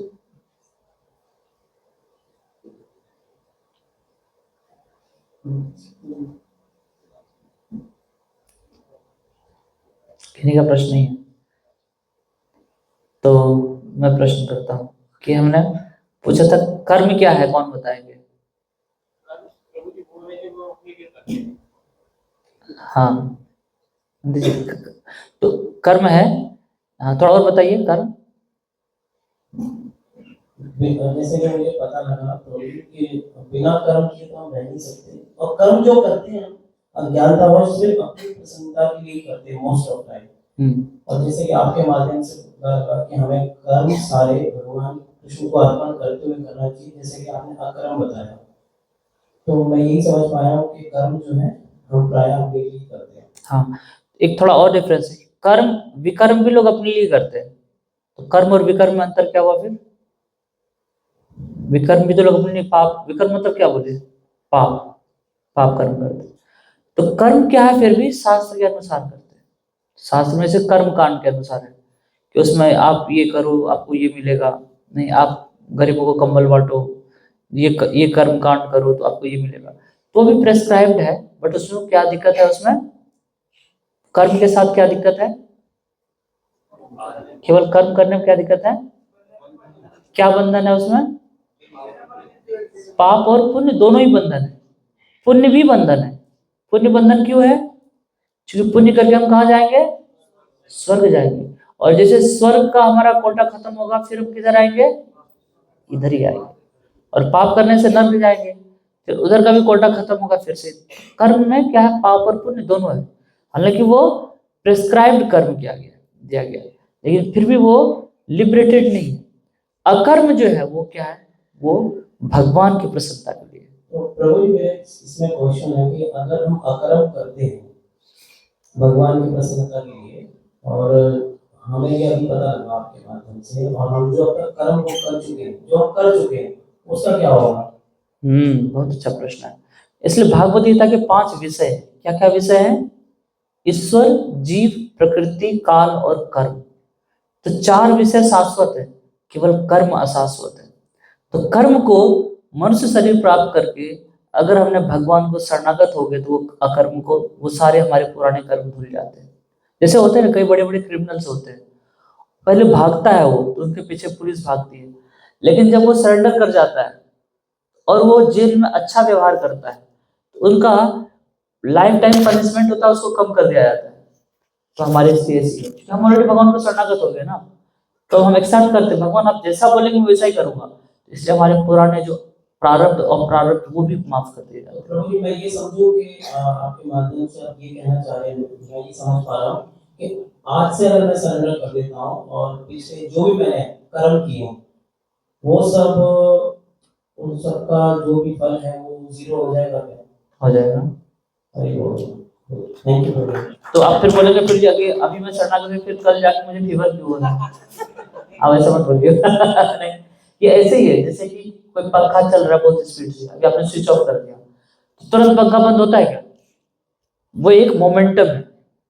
किन्हीं का प्रश्न नहीं है तो मैं प्रश्न करता हूँ कि हमने पूछा था कर्म क्या है, कौन बताएंगे? हाँ दीजिए, तो कर्म है, हाँ थोड़ा और बताइए कर्म। जैसे कि मुझे पता लगा तो कि बिना कर्म के तो हम रह नहीं सकते, और कर्म जो करते हैं अज्ञानतावश सिर्फ अपनी प्रसन्नता के लिए करते हैं मोस्ट ऑफ टाइम। और जैसे कि आपके माध्यम से पता लगा कि हमें कर्म सारे भगवान कृष्ण को अर्पण करते हुए करना चाहिए, जैसे कि आपने अकर्म बताया, तो मैं यही समझ पाया हूँ कि कर्म जो है हम प्रायः अपने लिए करते हैं। हाँ, एक थोड़ा और डिफरेंस है, कर्म विकर्म भी लोग अपने लिए करते हैं, तो कर्म और विकर्म में अंतर क्या हुआ फिर? विकर्म भी तो लोग अपने लिए, पाप विकर्म मतलब क्या बोले, पाप, पाप कर्म करते हैं। तो कर्म क्या है, फिर भी शास्त्र के अनुसार करते हैं। शास्त्र में से कर्म कांड के अनुसार है कि उसमें आप ये करो आपको ये मिलेगा, नहीं आप गरीबों को कंबल बांटो, ये कर्म कांड करो तो आपको ये मिलेगा, तो भी प्रेस्क्राइब्ड है। बट उसमें क्या दिक्कत है, उसमें कर्म के साथ क्या दिक्कत है, केवल कर्म करने में क्या दिक्कत है? क्या बंधन है उसमें? पाप और पुण्य दोनों ही बंधन है। पुण्य भी बंधन है। पुण्य बंधन क्यों है? क्योंकि पुण्य करके हम कहाँ जाएंगे? स्वर्ग जाएंगे। और जैसे स्वर्ग का हमारा कोटा खत्म होगा फिर हम किधर आएंगे? इधर ही आएंगे। और पाप करने से नर्क जाएंगे, फिर उधर का भी कोटा खत्म होगा फिर से। कर्म में क्या है? पाप और पुण्य दोनों है। हालांकि वो प्रिस्क्राइब्ड कर्म दिया गया, लेकिन फिर भी वो लिबरेटेड नहीं है। अकर्म जो है वो क्या है? वो भगवान की प्रसन्नता के लिए। तो प्रभु जी, मेरे इसमें क्वेश्चन है कि अगर हम अकर्म करते हैं भगवान की प्रसन्नता के लिए, और हमें ये अभी पता लगा आपके माध्यम से, और हम जो अब तक कर्म को कर चुके हैं, जो हम कर चुके हैं, उसका क्या होगा? बहुत अच्छा प्रश्न है। इसलिए भागवत गीता के 5 विषय है। क्या क्या विषय है? ईश्वर, जीव, प्रकृति, काल और कर्म। तो 4 विषय शाश्वत है, केवल कर्म अशाश्वत है। तो कर्म को मनुष्य शरीर प्राप्त करके अगर हमने भगवान को शरणागत हो गए तो वो अकर्म को, वो सारे हमारे पुराने कर्म भूल जाते हैं। जैसे होते हैं ना, कई बड़े बड़े क्रिमिनल्स होते हैं, पहले भागता है वो, तो उनके पीछे पुलिस भागती है, लेकिन जब वो सरेंडर कर जाता है और वो जेल में अच्छा व्यवहार करता है तो उनका लाइफ टाइम पनिशमेंट होता है, उसको कम कर दिया जाता है। तो हमारे स्टेज हम ऑलरेडी भगवान को शरणागत हो गए ना, तो हम एक्सेप्ट करते हैं भगवान आप जैसा बोलेंगे मैं वैसा ही करूंगा। इसलिए हमारे पुराने जो प्रारब्ध और प्रारब्ध वो भी माफ कर दिए जाते हैं। प्रभु जी, मैं ये समझूं कि आपके माध्यम से आप ये कहना चाह रहे हैं, मैं ये समझ पा रहा हूँ कि आज से अगर मैं सरेंडर कर देता हूँ और पिछले जो भी मैंने कर्म किए वो सब, उन सब का जो भी फल है वो जीरो हो जाएगा क्या? हो जाएगा। अरे वो, थैंक यू प्रभु। तो आप फिर बोलेंगे फिर जाके अभी मैं शरणागत हूं, फिर कल जाके मुझे फीवर क्यों हो रहा है? आप ऐसा मत बोलिए। नहीं, ये ऐसे ही है जैसे कि कोई पंखा चल रहा है बहुत स्पीड से, अभी आपने स्विच ऑफ कर दिया तो तुरंत पंखा बंद होता है क्या? वो एक मोमेंटम है,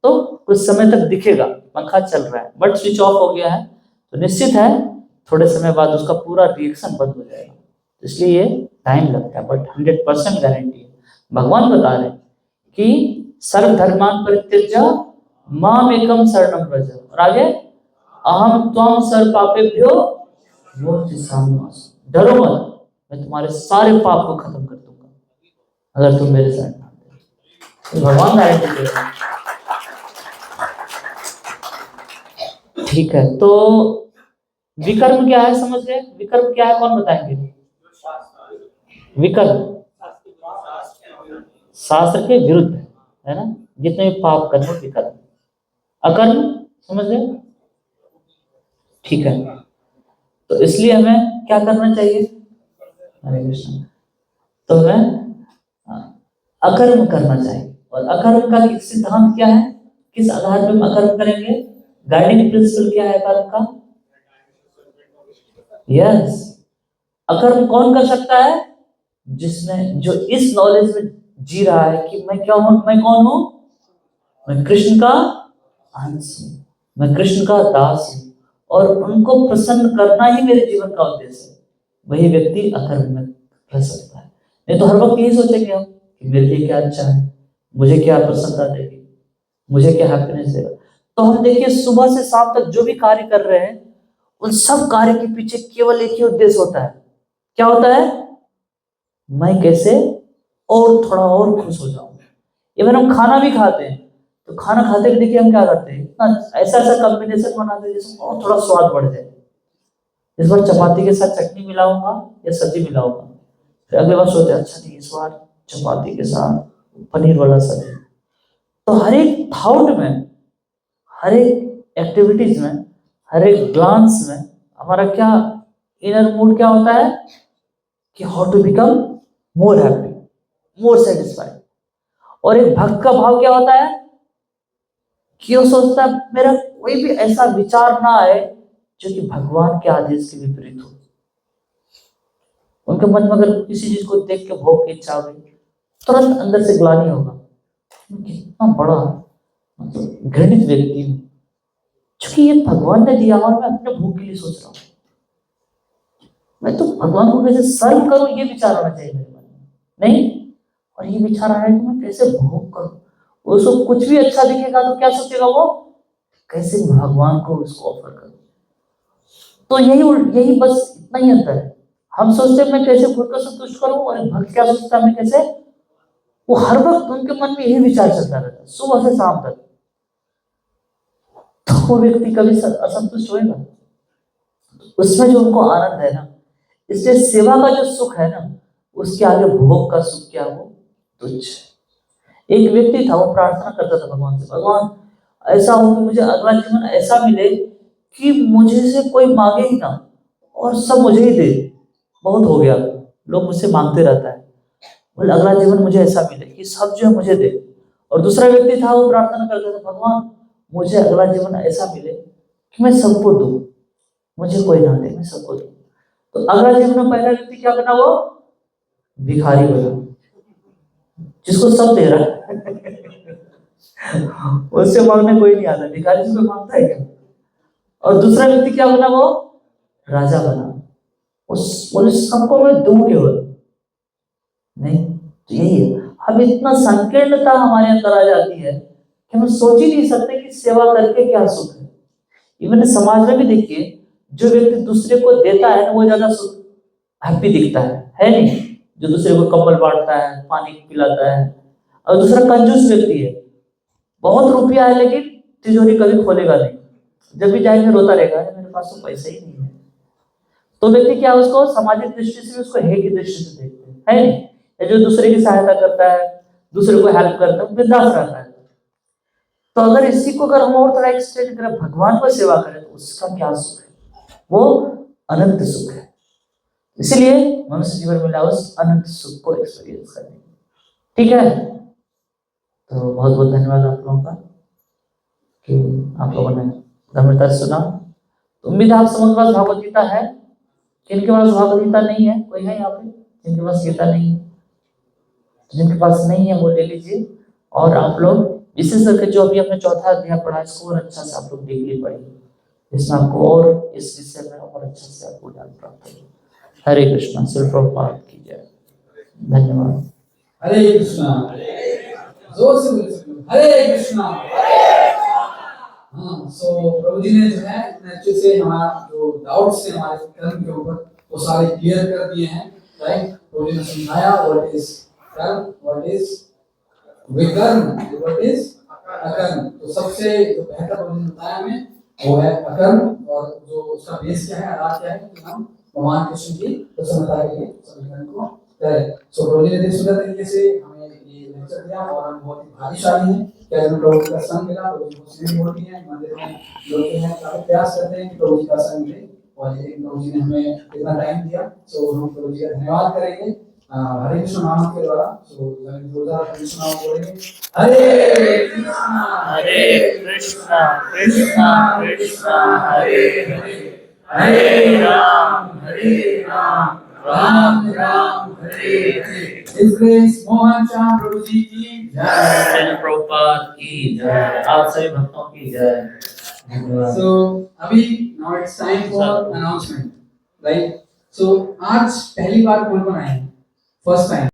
तो कुछ समय तक दिखेगा पंखा चल रहा है, बट स्विच ऑफ हो गया है तो निश्चित है थोड़े समय बाद उसका पूरा रिएक्शन बंद हो जाएगा। इसलिए ये टाइम लगता है, बट 100% गारंटी है। भगवान बता रहे हैं कि सर्वधर्मान् परित्यज्य माम एकम शरणं व्रज, और आगे अहम त्वं सर्व पापेभ्यो मोक्षयिष्यामि मा शुचः। डरो मत, मैं तुम्हारे सारे पाप को खत्म कर दूंगा अगर तुम मेरे शरण आते हो। तो भगवान गारंटी दे रहे हैं। ठीक है, तो विकर्म क्या है समझ गए? विकर्म क्या है कौन बताएंगे? विकर्म शास्त्र के विरुद्ध है ना, जितने भी पाप कर्म विकर्म। अकर्म समझ गए? ठीक है, तो इसलिए हमें क्या करना चाहिए? हरे कृष्ण। तो हमें अकर्म करना चाहिए। और अकर्म का सिद्धांत क्या है? किस आधार पर हम अकर्म करेंगे? गाइडिंग प्रिंसिपल क्या है अकर्म का? यस, अकर्म कौन कर सकता है? जिसने, जो इस नॉलेज में जी रहा है कि मैं क्या हूं, मैं कौन हूं? मैं कृष्ण का अंश हूं, मैं कृष्ण का दास हूं, और उनको प्रसन्न करना ही मेरे जीवन का उद्देश्य है। वही व्यक्ति अकर्म में रह सकता है। नहीं तो हर वक्त यही सोचेंगे हम कि मेरे लिए क्या अच्छा है, मुझे क्या प्रसन्नता देगी, मुझे क्या हैप्पीनेस देगा। तो हम देखिए सुबह से शाम तक जो भी कार्य कर रहे हैं उन सब कार्य के पीछे केवल एक ही उद्देश्य होता है। क्या होता है? मैं कैसे और थोड़ा और खुश हो जाऊं। इवन हम खाना भी खाते हैं तो खाना खाते हुए देखिए हम क्या करते हैं, ऐसा ऐसा कॉम्बिनेशन बनाते हैं जिसमें और थोड़ा स्वाद बढ़ जाए। इस बार चपाती के साथ चटनी मिलाऊंगा या सब्जी मिलाऊंगा, फिर अगले बार सोचते अच्छा नहीं इस बार चपाती के साथ पनीर वाला सब्जी। तो हर एक थॉट में, हर एक एक्टिविटीज में, हर एक ग्लांस में हमारा क्या इनर मूड क्या होता है कि how to become more happy, more satisfied. और एक भक्त का भाव क्या होता है कि वो सोचता है मेरा कोई भी ऐसा विचार ना आए जो कि भगवान के आदेश के विपरीत हो। उनके मन में अगर किसी चीज को देख के भोग की इच्छा होगी, तुरंत अंदर से ग्लानि होगा, कितना बड़ा मतलब घृणित व्यक्ति हूं, क्योंकि ये भगवान ने दिया और मैं अपने भोग के लिए सोच रहा हूँ। मैं तो भगवान को कैसे सर्व करूं ये विचार आना चाहिए मेरे मन में, नहीं। और ये विचार आया कि मैं कैसे भोग करूं। उसको कुछ भी अच्छा दिखेगा तो क्या सोचेगा वो? कैसे भगवान को उसको ऑफर करूं। तो यही बस इतना ही अंतर है। हम सोचते हैं मैं कैसे खुद को संतुष्ट करूं, और एक भक्त क्या सोचता है मैं कैसे, वो हर वक्त उनके मन में यही विचार चलता रहता है सुबह से शाम तक। तो वो व्यक्ति कभी असंतुष्ट होएगा? उसमें जो उनको आनंद है ना, इसलिए सेवा का जो सुख है ना, उसके आगे भोग का सुख क्या, वो तुच्छ। एक व्यक्ति था, वो प्रार्थना करता था भगवान से, भगवान ऐसा हो कि मुझे अगला जीवन ऐसा मिले कि मुझे से कोई मांगे ही ना, और सब मुझे ही दे, बहुत हो गया, लोग मुझसे मांगते रहता है, बोले अगला जीवन मुझे ऐसा मिले कि सब जो है मुझे दे। और दूसरा व्यक्ति था, वो प्रार्थना करता था, भगवान मुझे अगला जीवन ऐसा मिले कि मैं सबको दूं, मुझे कोई ना दे, मैं सबको दूं। तो अगला जीवन में पहला व्यक्ति क्या बना, वो भिखारी बना, जिसको सब दे रहा है उससे मांगने कोई नहीं आता, भिखारी से मांगता है क्या? और दूसरा व्यक्ति क्या बना, वो राजा बना, उस बोले सबको मैं दूं केवल नहीं। तो यही है, हम इतना संकीर्णता हमारे अंदर आ जाती है कि हम सोच ही नहीं सकते कि सेवा करके क्या सुख है। इवन समाज में भी देखिए, जो व्यक्ति दूसरे को देता है ना, वो ज्यादा हैप्पी दिखता है नहीं? जो दूसरे को कंबल बांटता है, पानी पिलाता है। और दूसरा कंजूस व्यक्ति है, बहुत रुपया है लेकिन तिजोरी कभी खोलेगा नहीं, जब भी जाएंगे रोता रहेगा, मेरे पास तो पैसा ही नहीं है। तो व्यक्ति क्या, उसको सामाजिक दृष्टि से भी उसको हे की दृष्टि से देखते हैं, है नहीं? जो दूसरे की सहायता करता है, दूसरे को हेल्प करता है, बिंदास रहता है। तो अगर इसी को अगर हम और थोड़ा एक्सटेंड करें, भगवान को सेवा करें, तो उसका क्या सुख है, वो अनंत सुख है। इसलिए मनुष्य जीवन में उस अनंत सुख को एक्सपीरियंस करने, ठीक है? तो बहुत बहुत धन्यवाद आप लोगों का कि आप लोगों ने गंभीरता से सुना। तो उम्मीद है आप समझ पास भागवत गीता है। जिनके पास भागवत गीता नहीं है, कोई है यहाँ पे जिनके पास गीता नहीं है? जिनके पास नहीं है वो ले लीजिए, और आप लोग विशेष करके जो अभी हमने चौथा अध्याय पढ़ा, इसको और अच्छा से आप लोग देख ली पढ़िए, इसमें आपको और इस विषय में और अच्छा से आपको ज्ञान प्राप्त होगा। हरे कृष्णा, श्री प्रभुपाद की जय। धन्यवाद। हरे कृष्णा, जोर से बोल सकते हो, हरे कृष्णा। हाँ, सो प्रभु जी ने जो है अच्छे से हमारा जो डाउट्स थे हमारे कर्म के ऊपर, वो सारे क्लियर कर दिए हैं, राइट? प्रभु जी ने समझाया व्हाट इज कर्म, व्हाट इज विकर्म, व्हाट इज अकर्म। तो सबसे जो बेहतर प्रभु ने बताया हमें वो है अकर्म, और जो उसका बेस क्या है, आधार क्या है कि हम भगवान कृष्ण की प्रसन्नता के लिए सभी कर्म को करें। सो प्रभु जी ने सुंदर तरीके से हमें ये लेक्चर दिया, और हम बहुत ही भाग्यशाली हैं कि आज हमें प्रभु का संग मिला। प्रभु जी को सेवा होती है, मंदिर में लोग हैं काफी प्रयास करते हैं कि प्रभु जी का संग मिले, और लेकिन प्रभु जी ने हमें इतना टाइम दिया। सो हम प्रभु जी का धन्यवाद करेंगे हरे कृष्ण नाम के द्वारा। सो जोरदार कृष्ण नाम बोलेंगे, हरे कृष्णा कृष्णा कृष्णा हरे हरे, हरे राम राम राम हरे हरे। इस ग्रेस मोहन श्याम प्रभु जी की जय, श्रील प्रभुपाद की जय, आप सभी भक्तों की जय। सो अभी now it's time for announcement, right? So आज पहली बार कौन कौन आए हैं? First time